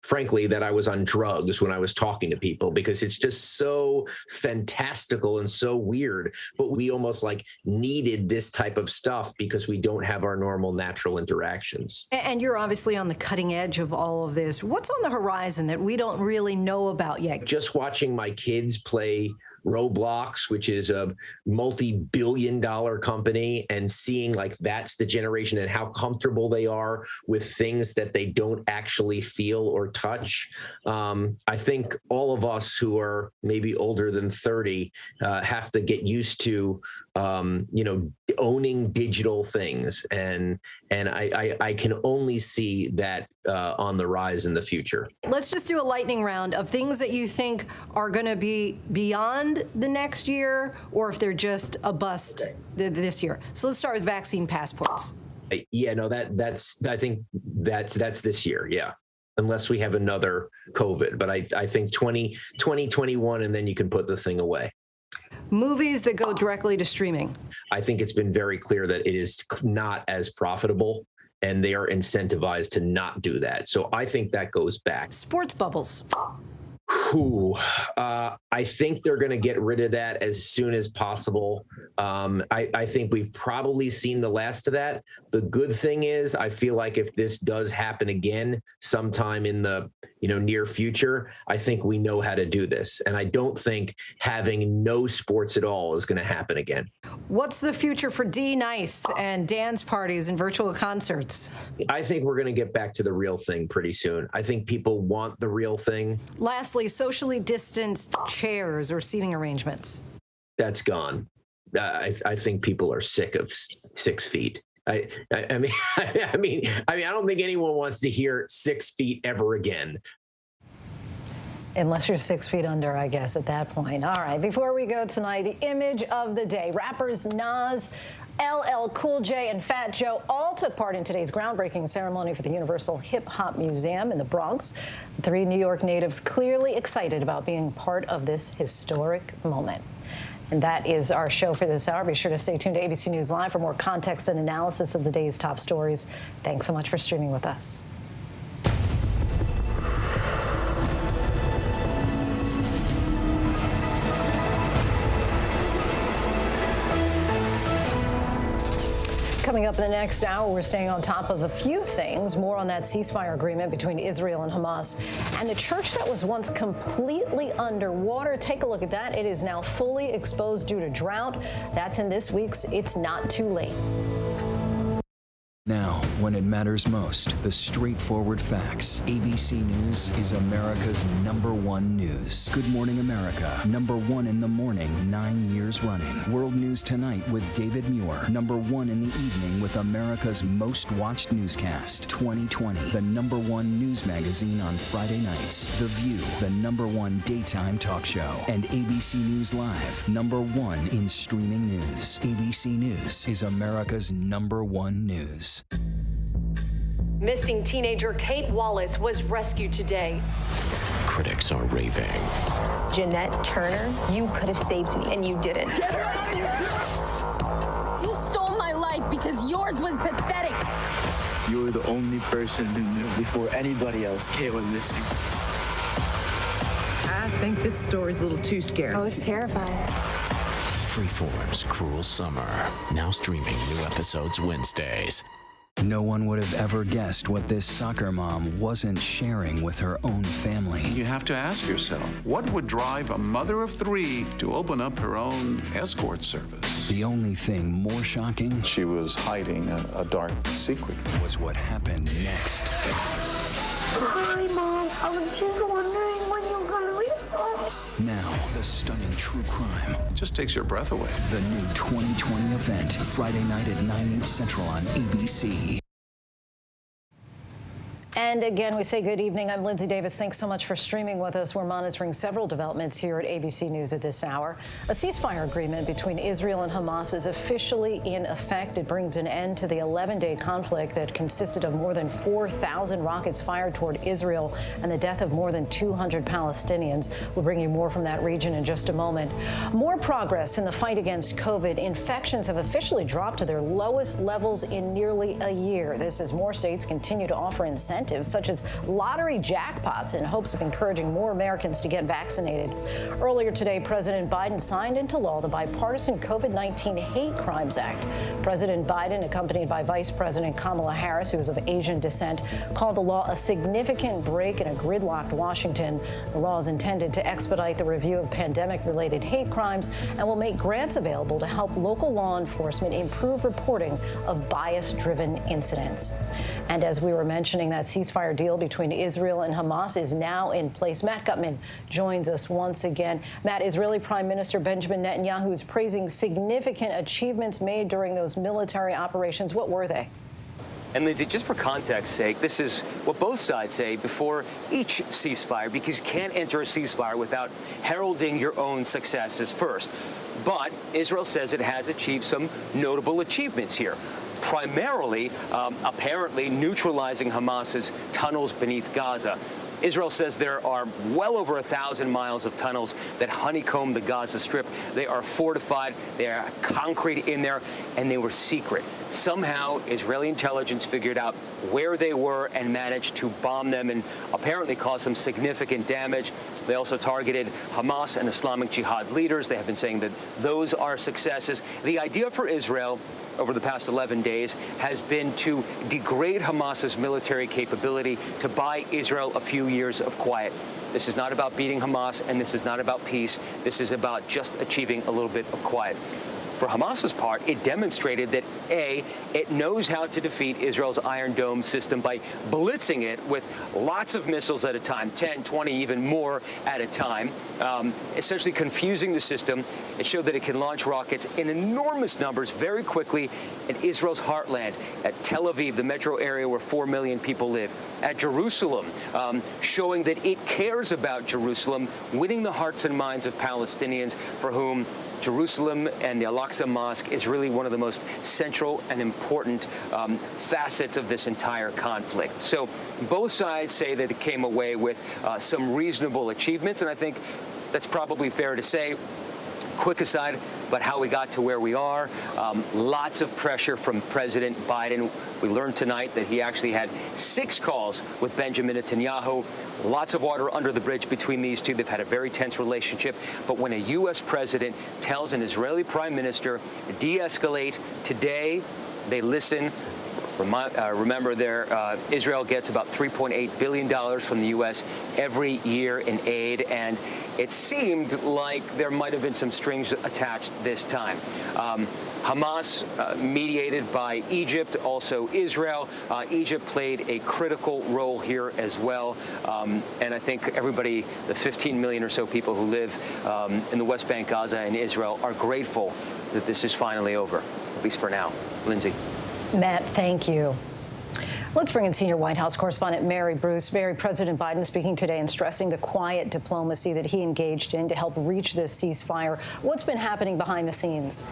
frankly, that I was on drugs when I was talking to people because it's just so fantastical and so weird. But we almost needed this type of stuff because we don't have our normal natural interactions. And you're obviously on the cutting edge of all of this. What's on the horizon that we don't really know about yet? Just watching my kids play Roblox, which is a multi-billion-dollar company, and seeing that's the generation and how comfortable they are with things that they don't actually feel or touch. I think all of us who are maybe older than 30 have to get used to, owning digital things, and I can only see that on the rise in the future. Let's just do a lightning round of things that you think are going to be beyond the next year, or if they're just a bust this year. So let's start with vaccine passports. Yeah, no, I think that's this year. Yeah. Unless we have another COVID, but I think 2021, and then you can put the thing away. Movies that go directly to streaming. I think it's been very clear that it is not as profitable, and they are incentivized to not do that. So I think that goes back. Sports bubbles. I think they're going to get rid of that as soon as possible. I think we've probably seen the last of that. The good thing is, I feel like if this does happen again sometime in the near future, I think we know how to do this. And I don't think having no sports at all is going to happen again. What's the future for D-Nice and dance parties and virtual concerts? I think we're going to get back to the real thing pretty soon. I think people want the real thing. Lastly, socially distanced chairs or seating arrangements. That's gone. I think people are sick of 6 feet. I mean, I don't think anyone wants to hear 6 feet ever again. Unless you're 6 feet under, I guess, at that point. All right, before we go tonight, the image of the day. Rappers Nas, LL Cool J, and Fat Joe all took part in today's groundbreaking ceremony for the Universal Hip Hop Museum in the Bronx. The 3 New York natives clearly excited about being part of this historic moment. And that is our show for this hour. Be sure to stay tuned to ABC News Live for more context and analysis of the day's top stories. Thanks so much for streaming with us. Coming up in the next hour, we're staying on top of a few things. More on that ceasefire agreement between Israel and Hamas. And the church that was once completely underwater. Take a look at that. It is now fully exposed due to drought. That's in this week's It's Not Too Late. Now, when it matters most, the straightforward facts. ABC News is America's #1 news. Good Morning America, #1 in the morning, 9 years running. World News Tonight with David Muir, #1 in the evening with America's most watched newscast. 2020, the #1 news magazine on Friday nights. The View, the #1 daytime talk show. And ABC News Live, #1 in streaming news. ABC News is America's #1 news. Missing teenager Kate Wallace was rescued today. Critics are raving. Jeanette Turner, you could have saved me, and you didn't. Get her out of here! You stole my life because yours was pathetic. You're the only person who knew before anybody else Kate went missing. I think this story's a little too scary. Oh, it's terrifying. Freeform's Cruel Summer, now streaming new episodes Wednesdays. No one would have ever guessed what this soccer mom wasn't sharing with her own family. You have to ask yourself, what would drive a mother of 3 to open up her own escort service? The only thing more shocking, she was hiding a dark secret, was what happened next. Hi, Mom. I was just wondering when you were going to leave us. Now, the stunning true crime just takes your breath away. The new 2020 event, Friday night at 9/8 Central on ABC. And again, we say good evening. I'm Lindsay Davis. Thanks so much for streaming with us. We're monitoring several developments here at ABC News at this hour. A ceasefire agreement between Israel and Hamas is officially in effect. It brings an end to the 11-day conflict that consisted of more than 4,000 rockets fired toward Israel and the death of more than 200 Palestinians. We'll bring you more from that region in just a moment. More progress in the fight against COVID. Infections have officially dropped to their lowest levels in nearly a year. This as more states continue to offer incentives such as lottery jackpots in hopes of encouraging more Americans to get vaccinated. Earlier today, President Biden signed into law the bipartisan COVID-19 Hate Crimes Act. President Biden, accompanied by Vice President Kamala Harris, who is of Asian descent, called the law a significant break in a gridlocked Washington. The law is intended to expedite the review of pandemic-related hate crimes and will make grants available to help local law enforcement improve reporting of bias-driven incidents. And as we were mentioning, that ceasefire deal between Israel and Hamas is now in place. Matt Gutman joins us once again. Matt, Israeli Prime Minister Benjamin Netanyahu is praising significant achievements made during those military operations. What were they? And Lindsay, just for context's sake, this is what both sides say before each ceasefire, because you can't enter a ceasefire without heralding your own successes first. But Israel says it has achieved some notable achievements here. Primarily, apparently, neutralizing Hamas's tunnels beneath Gaza. Israel says there are well over 1,000 miles of tunnels that honeycomb the Gaza Strip. They are fortified, they are concrete in there, and they were secret. Somehow, Israeli intelligence figured out where they were and managed to bomb them and apparently cause some significant damage. They also targeted Hamas and Islamic Jihad leaders. They have been saying that those are successes. The idea for Israel over the past 11 days has been to degrade Hamas's military capability to buy Israel a few years of quiet. This is not about beating Hamas, and this is not about peace. This is about just achieving a little bit of quiet. For Hamas's part, it demonstrated that, A, it knows how to defeat Israel's Iron Dome system by blitzing it with lots of missiles at a time, 10, 20, even more at a time, essentially confusing the system. It showed that it can launch rockets in enormous numbers very quickly at Israel's heartland, at Tel Aviv, the metro area where 4 million people live, at Jerusalem, showing that it cares about Jerusalem, winning the hearts and minds of Palestinians for whom Jerusalem and the Al-Aqsa Mosque is really one of the most central and important facets of this entire conflict. So both sides say that it came away with some reasonable achievements, and I think that's probably fair to say. Quick aside about how we got to where we are. Lots of pressure from President Biden. We learned tonight that he actually had 6 calls with Benjamin Netanyahu. Lots of water under the bridge between these two. They've had a very tense relationship. But when a U.S. president tells an Israeli prime minister, de-escalate today, they listen. Remember, Israel gets about $3.8 billion from the U.S. every year in aid, and it seemed like there might have been some strings attached this time. Hamas, mediated by Egypt, also Israel. Egypt played a critical role here as well. And I think everybody, the 15 million or so people who live in the West Bank, Gaza, and Israel are grateful that this is finally over, at least for now. Lindsay. Matt, thank you. Let's bring in senior White House correspondent Mary Bruce. Mary, President Biden speaking today and stressing the quiet diplomacy that he engaged in to help reach this ceasefire. What's been happening behind the scenes?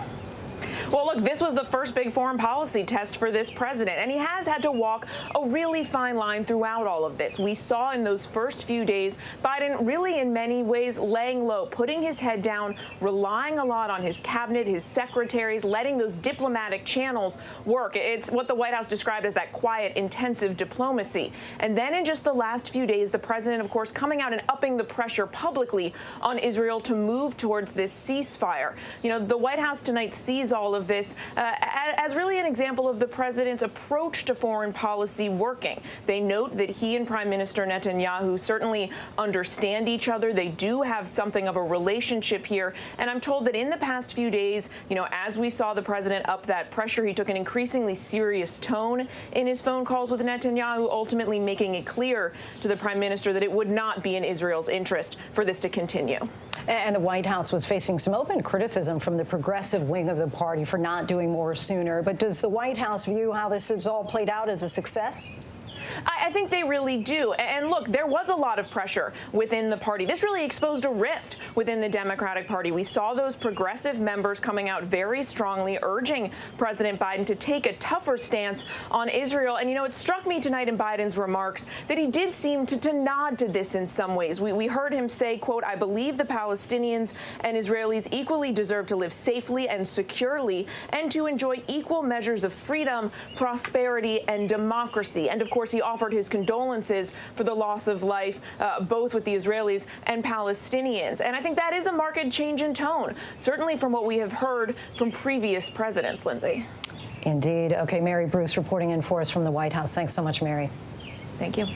Well, look, this was the first big foreign policy test for this president, and he has had to walk a really fine line throughout all of this. We saw in those first few days Biden really in many ways laying low, putting his head down, relying a lot on his cabinet, his secretaries, letting those diplomatic channels work. It's what the White House described as that quiet, intensive diplomacy. And then in just the last few days, the president, of course, coming out and upping the pressure publicly on Israel to move towards this ceasefire. You know, the White House tonight sees all of this as really an example of the president's approach to foreign policy working. They note that he and Prime Minister Netanyahu certainly understand each other. They do have something of a relationship here. And I'm told that in the past few days, you know, as we saw the president up that pressure, he took an increasingly serious tone in his phone calls with Netanyahu, ultimately making it clear to the prime minister that it would not be in Israel's interest for this to continue. And the White House was facing some open criticism from the progressive wing of the party for not doing more sooner. But does the White House view how this has all played out as a success? I think they really do. And look, there was a lot of pressure within the party. This really exposed a rift within the Democratic Party. We saw those progressive members coming out very strongly, urging President Biden to take a tougher stance on Israel. And, you know, it struck me tonight in Biden's remarks that he did seem to nod to this in some ways. We heard him say, quote, "I believe the Palestinians and Israelis equally deserve to live safely and securely and to enjoy equal measures of freedom, prosperity, and democracy." And, of course, he offered his condolences for the loss of life, both with the Israelis and Palestinians. And I think that is a marked change in tone, certainly from what we have heard from previous presidents, Lindsay. Indeed. Okay, Mary Bruce reporting in for us from the White House. Thanks so much, Mary. Thank you.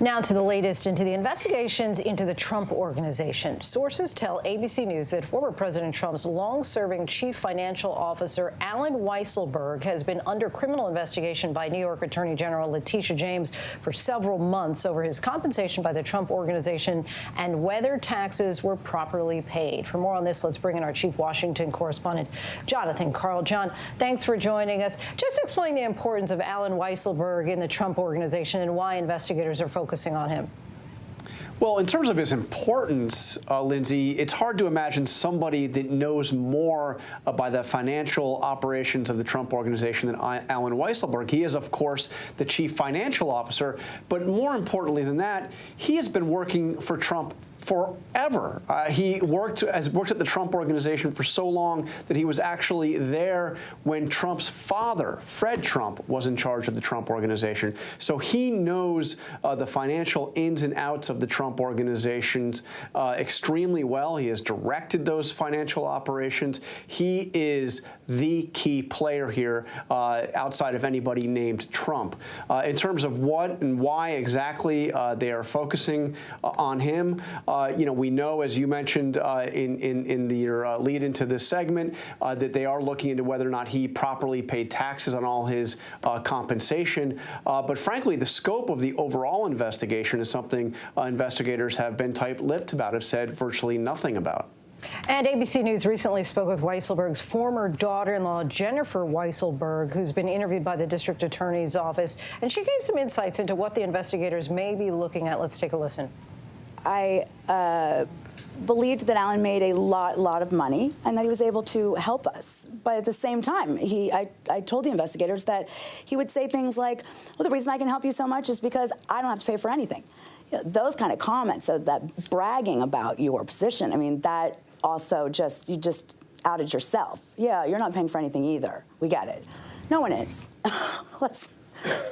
Now to the latest into the investigations into the Trump Organization. Sources tell ABC News that former President Trump's long-serving chief financial officer, Alan Weisselberg, has been under criminal investigation by New York Attorney General Letitia James for several months over his compensation by the Trump Organization and whether taxes were properly paid. For more on this, let's bring in our chief Washington correspondent, Jonathan Karl. John, thanks for joining us. Just explain the importance of Alan Weisselberg in the Trump Organization and why investigators are focusing on him. Well, in terms of his importance, Lindsay, it's hard to imagine somebody that knows more about the financial operations of the Trump Organization than Alan Weisselberg. He is, of course, the chief financial officer. But more importantly than that, he has been working for Trump forever. He has worked at the Trump Organization for so long that he was actually there when Trump's father, Fred Trump, was in charge of the Trump Organization. So he knows the financial ins and outs of the Trump Organizations extremely well. He has directed those financial operations. He is the key player here outside of anybody named Trump. In terms of what and why exactly they are focusing on him, you know, we know, as you mentioned in your lead into this segment, that they are looking into whether or not he properly paid taxes on all his compensation. But frankly, the scope of the overall investigation is something investigators have been tight-lipped about, have said virtually nothing about. And ABC News recently spoke with Weisselberg's former daughter-in-law, Jennifer Weisselberg, who's been interviewed by the district attorney's office. And she gave some insights into what the investigators may be looking at. Let's take a listen. I believed that Alan made a lot of money and that he was able to help us. But at the same time, I told the investigators that he would say things like, well, the reason I can help you so much is because I don't have to pay for anything. You know, those kind of comments, that bragging about your position, I mean, that also you just outed yourself. Yeah, you're not paying for anything either. We get it. No one is.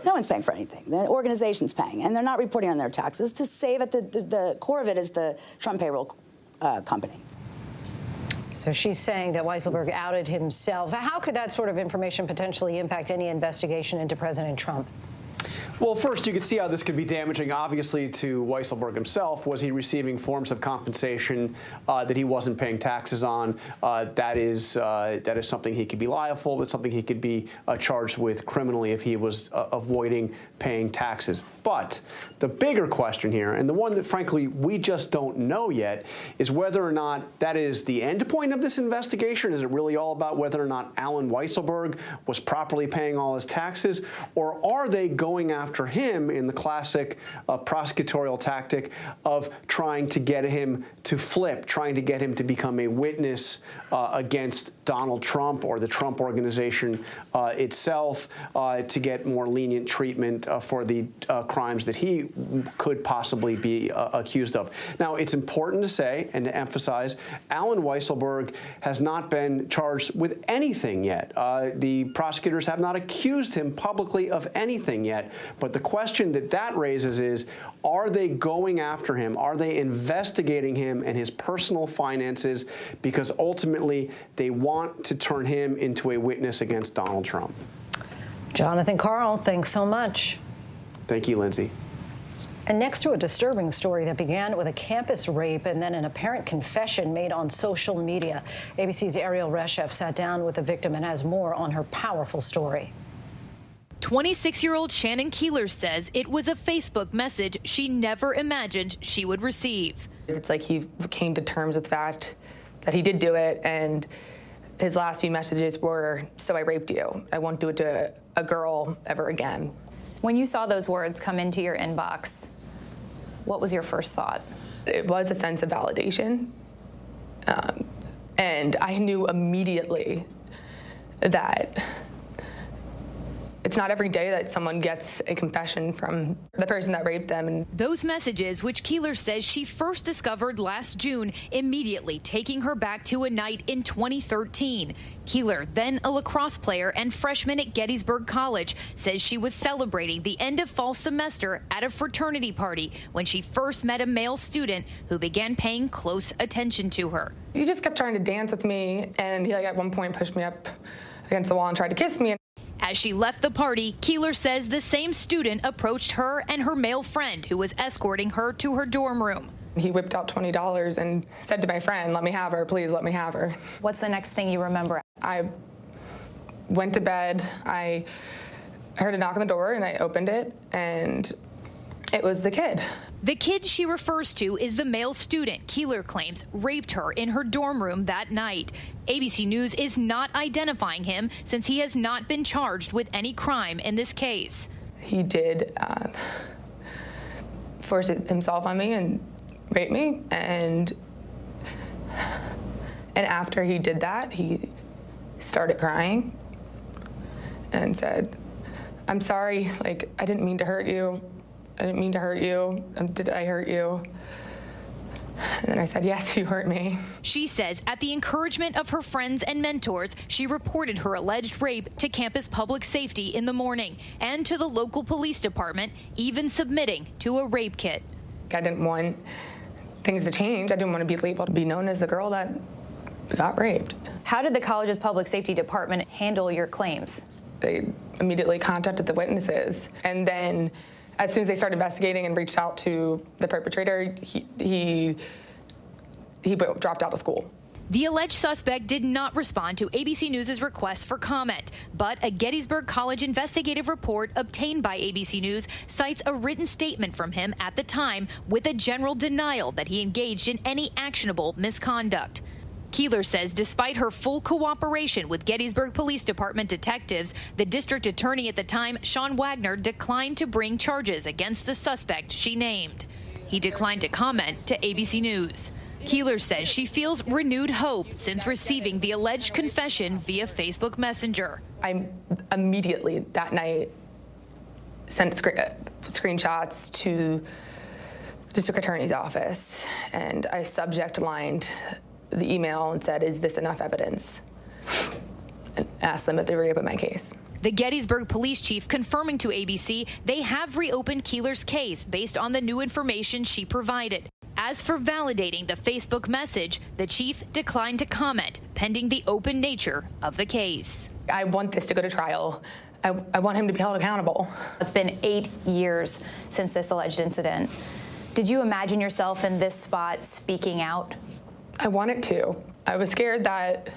No one's paying for anything. The organization's paying, and they're not reporting on their taxes. To save at the core of it is the Trump payroll company. So she's saying that Weisselberg outed himself. How could that sort of information potentially impact any investigation into President Trump? Well, first, you could see how this could be damaging, obviously, to Weisselberg himself. Was he receiving forms of compensation that he wasn't paying taxes on? That is something he could be liable. It's something he could be charged with criminally if he was avoiding paying taxes. But the bigger question here, and the one that, frankly, we just don't know yet, is whether or not that is the end point of this investigation. Is it really all about whether or not Alan Weisselberg was properly paying all his taxes, or are they going after him in the classic prosecutorial tactic of trying to get him to flip, trying to get him to become a witness against Donald Trump or the Trump organization itself to get more lenient treatment for the crimes that he could possibly be accused of. Now, it's important to say and to emphasize, Alan Weisselberg has not been charged with anything yet. The prosecutors have not accused him publicly of anything yet. But the question that raises is, are they going after him? Are they investigating him and his personal finances because ultimately they want to turn him into a witness against Donald Trump? Jonathan Karl, thanks so much. Thank you, Lindsay. And next to a disturbing story that began with a campus rape and then an apparent confession made on social media, ABC's Ariel Reshef sat down with the victim and has more on her powerful story. 26-year-old Shannon Keeler says it was a Facebook message she never imagined she would receive. It's like he came to terms with the fact that he did do it, and his last few messages were, "So I raped you. I won't do it to a girl ever again." When you saw those words come into your inbox, what was your first thought? It was a sense of validation, and I knew immediately that it's not every day that someone gets a confession from the person that raped them. And those messages, which Keeler says she first discovered last June, immediately taking her back to a night in 2013. Keeler, then a lacrosse player and freshman at Gettysburg College, says she was celebrating the end of fall semester at a fraternity party when she first met a male student who began paying close attention to her. He just kept trying to dance with me, and he at one point pushed me up against the wall and tried to kiss me. As she left the party, Keeler says the same student approached her and her male friend who was escorting her to her dorm room. He whipped out $20 and said to my friend, "Let me have her, please let me have her." What's the next thing you remember? I went to bed. I heard a knock on the door and I opened it, and it was the kid. The kid she refers to is the male student Keeler claims raped her in her dorm room that night. ABC News is not identifying him since he has not been charged with any crime in this case. He did force himself on me and rape me, and after he did that, he started crying and said, "I'm sorry, like, I didn't mean to hurt you. I didn't mean to hurt you. Did I hurt you?" And then I said, "Yes, you hurt me." She says at the encouragement of her friends and mentors, she reported her alleged rape to campus public safety in the morning and to the local police department, even submitting to a rape kit. I didn't want things to change. I didn't want to be labeled to be known as the girl that got raped. How did the college's public safety department handle your claims? They immediately contacted the witnesses, and then as soon as they started investigating and reached out to the perpetrator, he dropped out of school. The alleged suspect did not respond to ABC News' request for comment, but a Gettysburg College investigative report obtained by ABC News cites a written statement from him at the time with a general denial that he engaged in any actionable misconduct. Keeler says despite her full cooperation with Gettysburg Police Department detectives, the district attorney at the time, Sean Wagner, declined to bring charges against the suspect she named. He declined to comment to ABC News. Keeler says she feels renewed hope since receiving the alleged confession via Facebook Messenger. I immediately that night sent screenshots to the district attorney's office, and I subject lined the email and said, "Is this enough evidence?" and asked them if they reopened my case. The Gettysburg police chief confirming to ABC they have reopened Keeler's case based on the new information she provided. As for validating the Facebook message, the chief declined to comment, pending the open nature of the case. I want this to go to trial. I want him to be held accountable. It's been 8 years since this alleged incident. Did you imagine yourself in this spot speaking out? I wanted to. I was scared that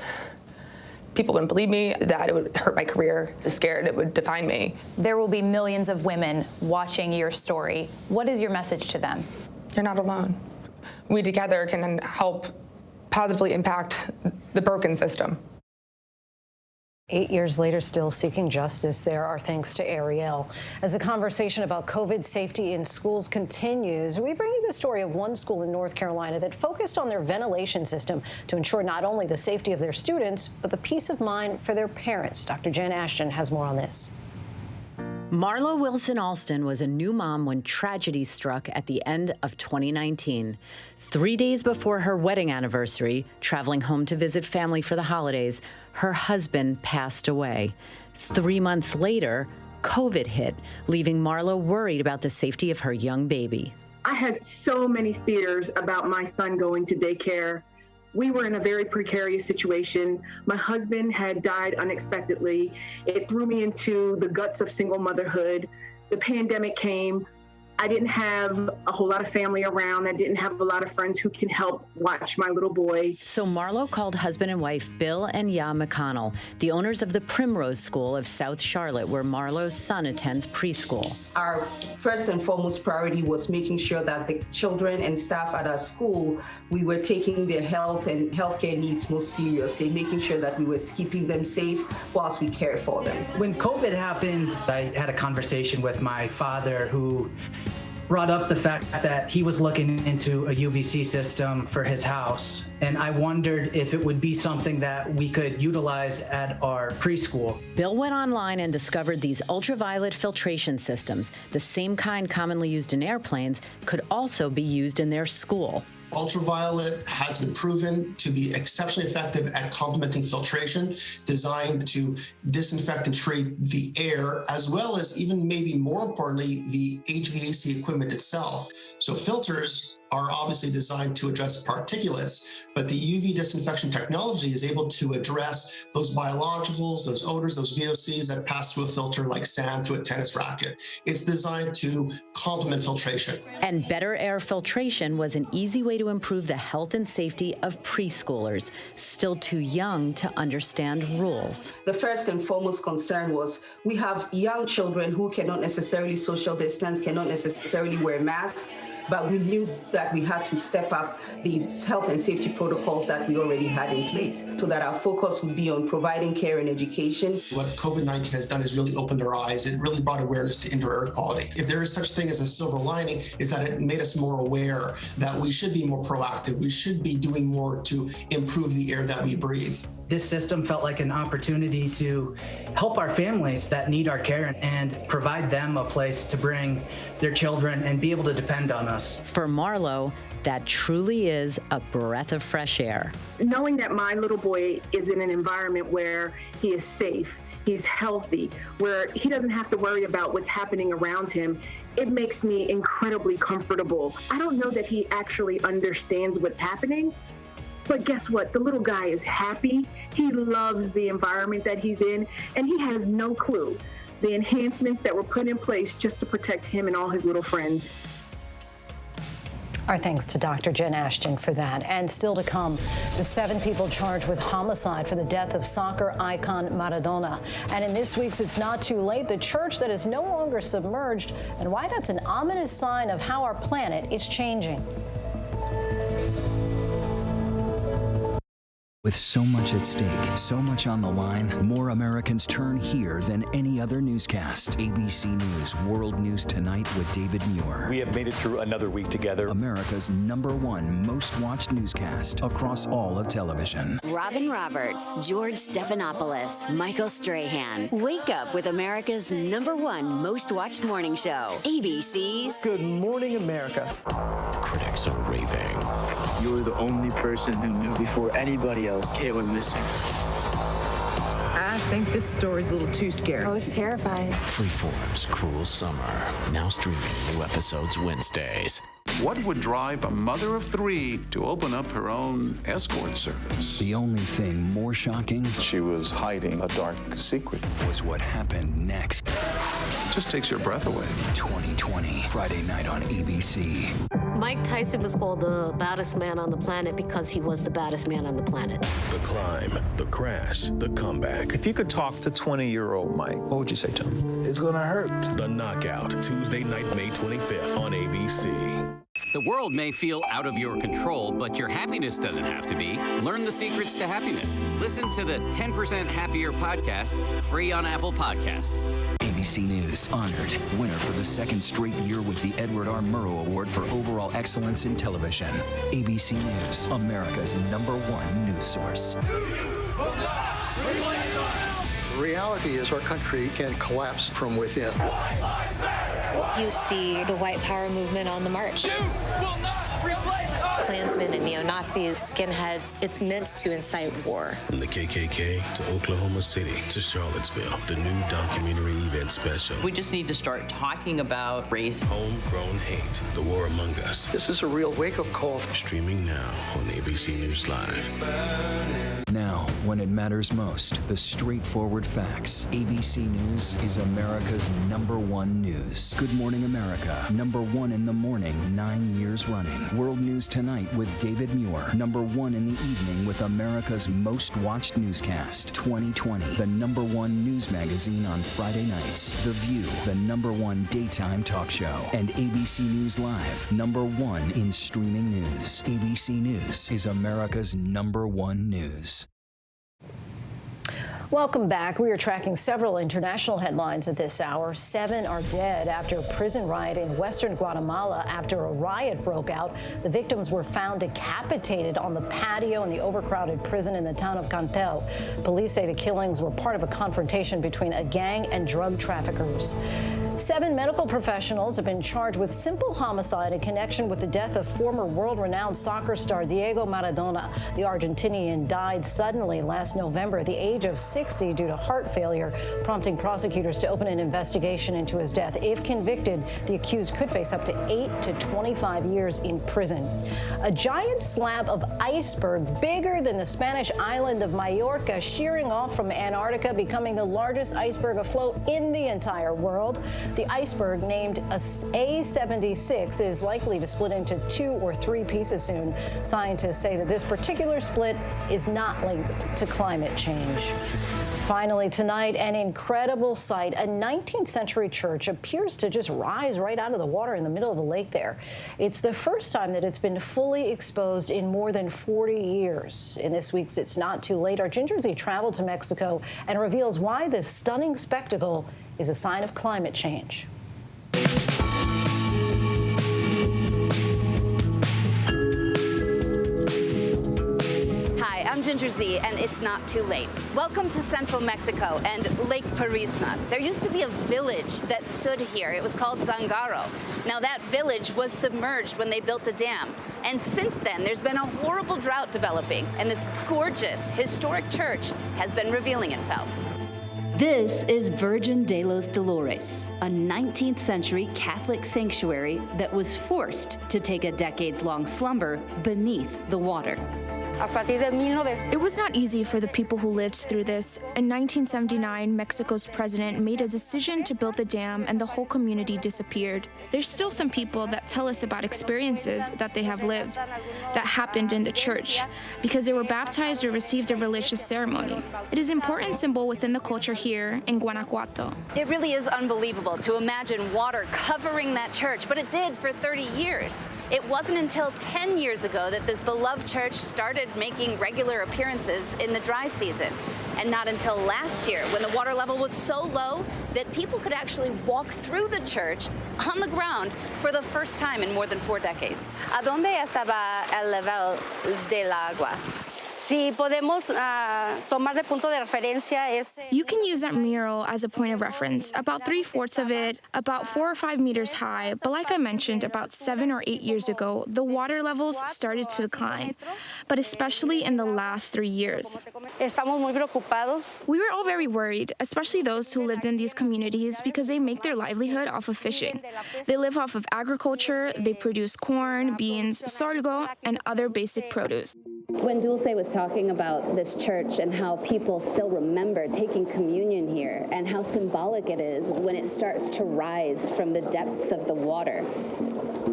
people wouldn't believe me, that it would hurt my career. I was scared it would define me. There will be millions of women watching your story. What is your message to them? You're not alone. We together can help positively impact the broken system. 8 years later, still seeking justice. There, our thanks to Ariel. As the conversation about COVID safety in schools continues, we bring you the story of one school in North Carolina that focused on their ventilation system to ensure not only the safety of their students, but the peace of mind for their parents. Dr. Jen Ashton has more on this. Marlo Wilson Alston was a new mom when tragedy struck at the end of 2019. 3 days before her wedding anniversary, traveling home to visit family for the holidays, her husband passed away. 3 months later, COVID hit, leaving Marlo worried about the safety of her young baby. I had so many fears about my son going to daycare. We were in a very precarious situation. My husband had died unexpectedly. It threw me into the guts of single motherhood. The pandemic came. I didn't have a whole lot of family around. I didn't have a lot of friends who can help watch my little boy. So Marlo called husband and wife Bill and Ya McConnell, the owners of the Primrose School of South Charlotte, where Marlo's son attends preschool. Our first and foremost priority was making sure that the children and staff at our school, we were taking their health and healthcare needs most seriously, making sure that we were keeping them safe whilst we cared for them. When COVID happened, I had a conversation with my father who brought up the fact that he was looking into a UVC system for his house. And I wondered if it would be something that we could utilize at our preschool. Bill went online and discovered these ultraviolet filtration systems, the same kind commonly used in airplanes, could also be used in their school. Ultraviolet has been proven to be exceptionally effective at complementing filtration, designed to disinfect and treat the air, as well as even maybe more importantly, the HVAC equipment itself. So filters are obviously designed to address particulates, but the UV disinfection technology is able to address those biologicals, those odors, those VOCs that pass through a filter like sand through a tennis racket. It's designed to complement filtration. And better air filtration was an easy way to improve the health and safety of preschoolers, still too young to understand rules. The first and foremost concern was we have young children who cannot necessarily social distance, cannot necessarily wear masks, but we knew that we had to step up the health and safety protocols that we already had in place so that our focus would be on providing care and education. What COVID-19 has done is really opened our eyes. It really brought awareness to indoor air quality. If there is such thing as a silver lining, is that it made us more aware that we should be more proactive. We should be doing more to improve the air that we breathe. This system felt like an opportunity to help our families that need our care and provide them a place to bring their children and be able to depend on us. For Marlo, that truly is a breath of fresh air. Knowing that my little boy is in an environment where he is safe, he's healthy, where he doesn't have to worry about what's happening around him, it makes me incredibly comfortable. I don't know that he actually understands what's happening, but guess what? The little guy is happy. He loves the environment that he's in, and he has no clue the enhancements that were put in place just to protect him and all his little friends. Our thanks to Dr. Jen Ashton for that. And still to come, the 7 people charged with homicide for the death of soccer icon Maradona. And in this week's It's Not Too Late, the church that is no longer submerged and why that's an ominous sign of how our planet is changing. With so much at stake, so much on the line, more Americans turn here than any other newscast. ABC News World News Tonight with David Muir. We have made it through another week together. America's #1 most watched newscast across all of television. Robin Roberts, George Stephanopoulos, Michael Strahan. Wake up with America's #1 most watched morning show. ABC's Good Morning America. Critics are raving. You were the only person who knew before anybody else Kate went missing. I think this story's a little too scary. Oh, it's terrifying. Freeform's Cruel Summer, now streaming new episodes Wednesdays. What would drive a mother of three to open up her own escort service? The only thing more shocking, She was hiding a dark secret. was what happened next. Just takes your breath away. 2020, Friday night on ABC. Mike Tyson was called the baddest man on the planet because he was the baddest man on the planet. The climb, the crash, the comeback. If you could talk to 20-year-old Mike, what would you say to him? It's gonna hurt. The Knockout, Tuesday night, May 25th on ABC. The world may feel out of your control, but your happiness doesn't have to be. Learn the secrets to happiness. Listen to the 10% Happier podcast, free on Apple Podcasts. ABC News honored winner for the second straight year with the Edward R. Murrow Award for Overall Excellence in Television. ABC News, America's #1 news source. The reality is our country can collapse from within. You see the white power movement on the march. Klansmen and neo-Nazis, skinheads, it's meant to incite war. From the KKK to Oklahoma City to Charlottesville, the new documentary event special. We just need to start talking about race. Homegrown Hate, The War Among Us. This is a real wake-up call. Streaming now on ABC News Live. Now, when it matters most, the straightforward facts. ABC News is America's #1 news. Good Morning America, #1 in the morning, 9 years running. World News Tonight with David Muir, #1 in the evening with America's most watched newscast. 2020, the #1 news magazine on Friday nights. The View, the #1 daytime talk show. And ABC News Live, #1 in streaming news. ABC News is America's #1 news. Welcome back. We are tracking several international headlines at this hour. 7 are dead after a prison riot in western Guatemala. After a riot broke out, the victims were found decapitated on the patio in the overcrowded prison in the town of Cantel. Police say the killings were part of a confrontation between a gang and drug traffickers. 7 medical professionals have been charged with simple homicide in connection with the death of former world-renowned soccer star Diego Maradona. The Argentinian died suddenly last November at the age of 60 due to heart failure, prompting prosecutors to open an investigation into his death. If convicted, the accused could face up to 8 to 25 years in prison. A giant slab of iceberg bigger than the Spanish island of Mallorca shearing off from Antarctica, becoming the largest iceberg afloat in the entire world. The iceberg, named A76, is likely to split into 2 or 3 pieces soon. Scientists say that this particular split is not linked to climate change. Finally, tonight, an incredible sight. A 19th century church appears to just rise right out of the water in the middle of a lake there. It's the first time that it's been fully exposed in more than 40 years. In this week's It's Not Too Late, our Ginger Z traveled to Mexico and reveals why this stunning spectacle is a sign of climate change. Hi, I'm Ginger Z, and it's not too late. Welcome to central Mexico and Lake Parisma. There used to be a village that stood here. It was called Zangaro. Now, that village was submerged when they built a dam. And since then, there's been a horrible drought developing, and this gorgeous, historic church has been revealing itself. This is Virgin de los Dolores, a 19th century Catholic sanctuary that was forced to take a decades-long slumber beneath the water. It was not easy for the people who lived through this. In 1979, Mexico's president made a decision to build the dam and the whole community disappeared. There's still some people that tell us about experiences that they have lived that happened in the church because they were baptized or received a religious ceremony. It is an important symbol within the culture here in Guanajuato. It really is unbelievable to imagine water covering that church, but it did for 30 years. It wasn't until 10 years ago that this beloved church started making regular appearances in the dry season. And not until last year, when the water level was so low that people could actually walk through the church on the ground for the first time in more than 4 decades. ¿A dónde estaba el nivel del agua? Si podemos tomar de punto de referencia es. You can use that mural as a point of reference. About 3/4 of it, about 4 or 5 meters high, but like I mentioned, about 7 or 8 years ago, the water levels started to decline, but especially in the last 3 years. Estamos muy preocupados. We were all very worried, especially those who lived in these communities because they make their livelihood off of fishing. They live off of agriculture, they produce corn, beans, sorgo, and other basic produce. When Dulce was talking about this church and how people still remember taking communion here and how symbolic it is when it starts to rise from the depths of the water,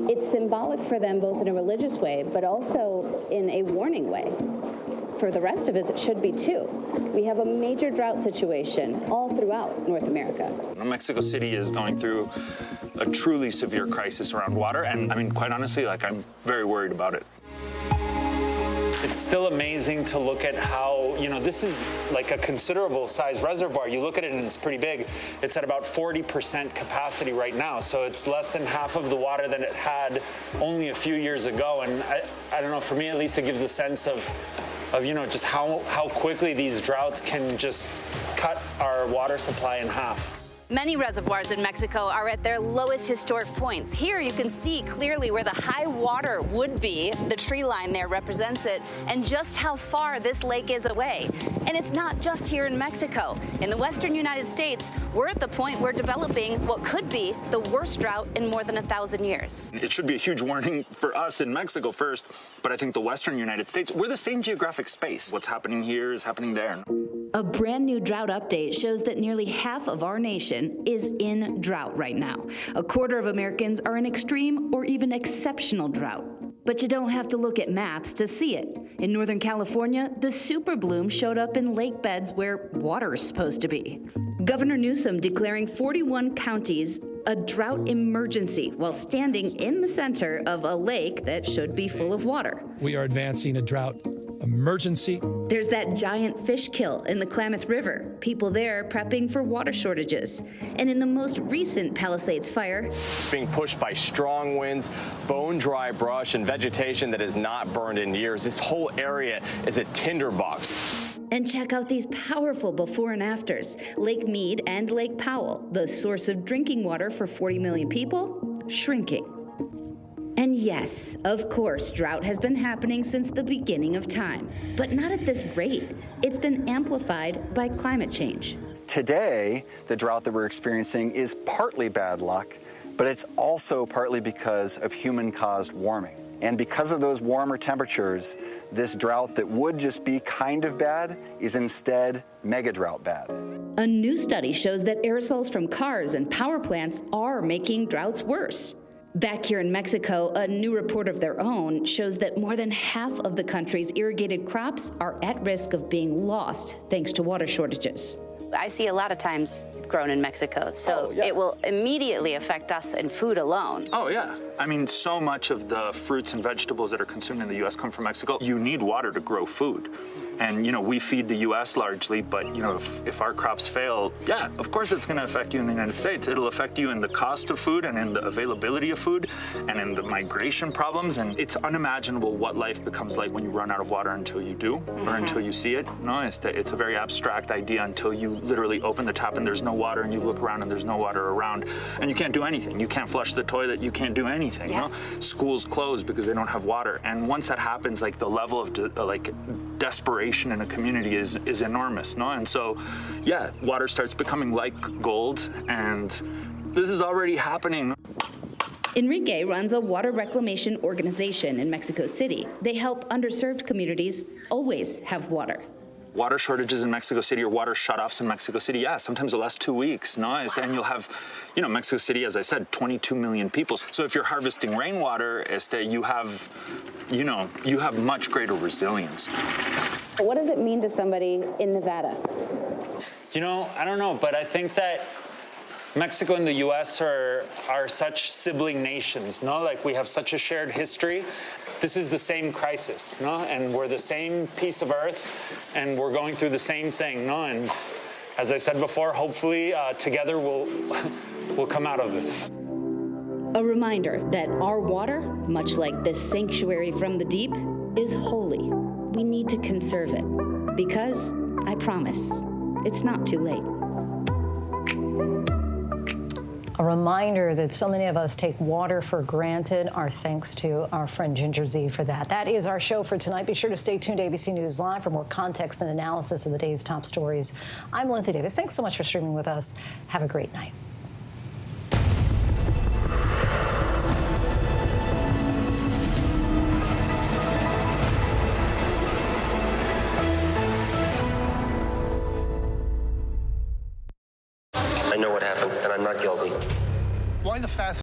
it's symbolic for them both in a religious way but also in a warning way. For the rest of us, it should be too. We have a major drought situation all throughout North America. Mexico City is going through a truly severe crisis around water, and I mean, quite honestly, I'm very worried about it. It's still amazing to look at how, this is like a considerable size reservoir. You look at it and it's pretty big. It's at about 40% capacity right now. So it's less than half of the water that it had only a few years ago. And I don't know, for me at least, it gives a sense of just how quickly these droughts can just cut our water supply in half. Many reservoirs in Mexico are at their lowest historic points. Here you can see clearly where the high water would be. The tree line there represents it, and just how far this lake is away. And it's not just here in Mexico. In the western United States, we're at the point where developing what could be the worst drought in more than 1,000 years. It should be a huge warning for us in Mexico first, but I think the western United States, we're the same geographic space. What's happening here is happening there. A brand new drought update shows that nearly half of our nation is in drought right now. A quarter of Americans are in extreme or even exceptional drought. But you don't have to look at maps to see it. In Northern California, the super bloom showed up in lake beds where water is supposed to be. Governor Newsom declaring 41 counties a drought emergency while standing in the center of a lake that should be full of water. We are advancing a drought emergency. There's that giant fish kill in the Klamath River. People there prepping for water shortages. And in the most recent Palisades fire, being pushed by strong winds, bone-dry brush, and vegetation that has not burned in years. This whole area is a tinderbox. And check out these powerful before and afters. Lake Mead and Lake Powell, the source of drinking water for 40 million people, shrinking. And yes, of course, drought has been happening since the beginning of time, but not at this rate. It's been amplified by climate change. Today, the drought that we're experiencing is partly bad luck, but it's also partly because of human-caused warming. And because of those warmer temperatures, this drought that would just be kind of bad is instead mega drought bad. A new study shows that aerosols from cars and power plants are making droughts worse. Back here in Mexico, a new report of their own shows that more than half of the country's irrigated crops are at risk of being lost thanks to water shortages. I see a lot of times grown in Mexico, so it will immediately affect us in food alone. Oh, yeah. I mean, so much of the fruits and vegetables that are consumed in the U.S. come from Mexico. You need water to grow food. And, we feed the U.S. largely, but, if our crops fail, yeah, of course it's going to affect you in the United States. It'll affect you in the cost of food and in the availability of food and in the migration problems. And it's unimaginable what life becomes like when you run out of water until you do, or until you see it. No, it's a very abstract idea until you literally open the tap and there's no water, and you look around and there's no water around, and you can't do anything. You can't flush the toilet. You can't do anything. Yeah. Schools close because they don't have water. And once that happens, the level of desperation in a community is enormous, no? And so, yeah, water starts becoming like gold, and this is already happening. Enrique runs a water reclamation organization in Mexico City. They help underserved communities always have water. Water shortages in Mexico City or water shutoffs in Mexico City, yeah, sometimes it'll last 2 weeks, no? And you'll have, Mexico City, as I said, 22 million people. So if you're harvesting rainwater, you have much greater resilience. What does it mean to somebody in Nevada? I don't know, but I think that Mexico and the U.S. are such sibling nations, no? We have such a shared history. This is the same crisis, no? And we're the same piece of earth, and we're going through the same thing, no? And as I said before, hopefully together we'll come out of this. A reminder that our water, much like this sanctuary from the deep, is holy. we need to conserve it. Because, I promise, it's not too late. A reminder that so many of us take water for granted. Our thanks to our friend Ginger Z for that. That is our show for tonight. Be sure to stay tuned to ABC News Live for more context and analysis of the day's top stories. I'm Lindsay Davis. Thanks so much for streaming with us. Have a great night. I know what happened, and I'm not guilty. Why the fast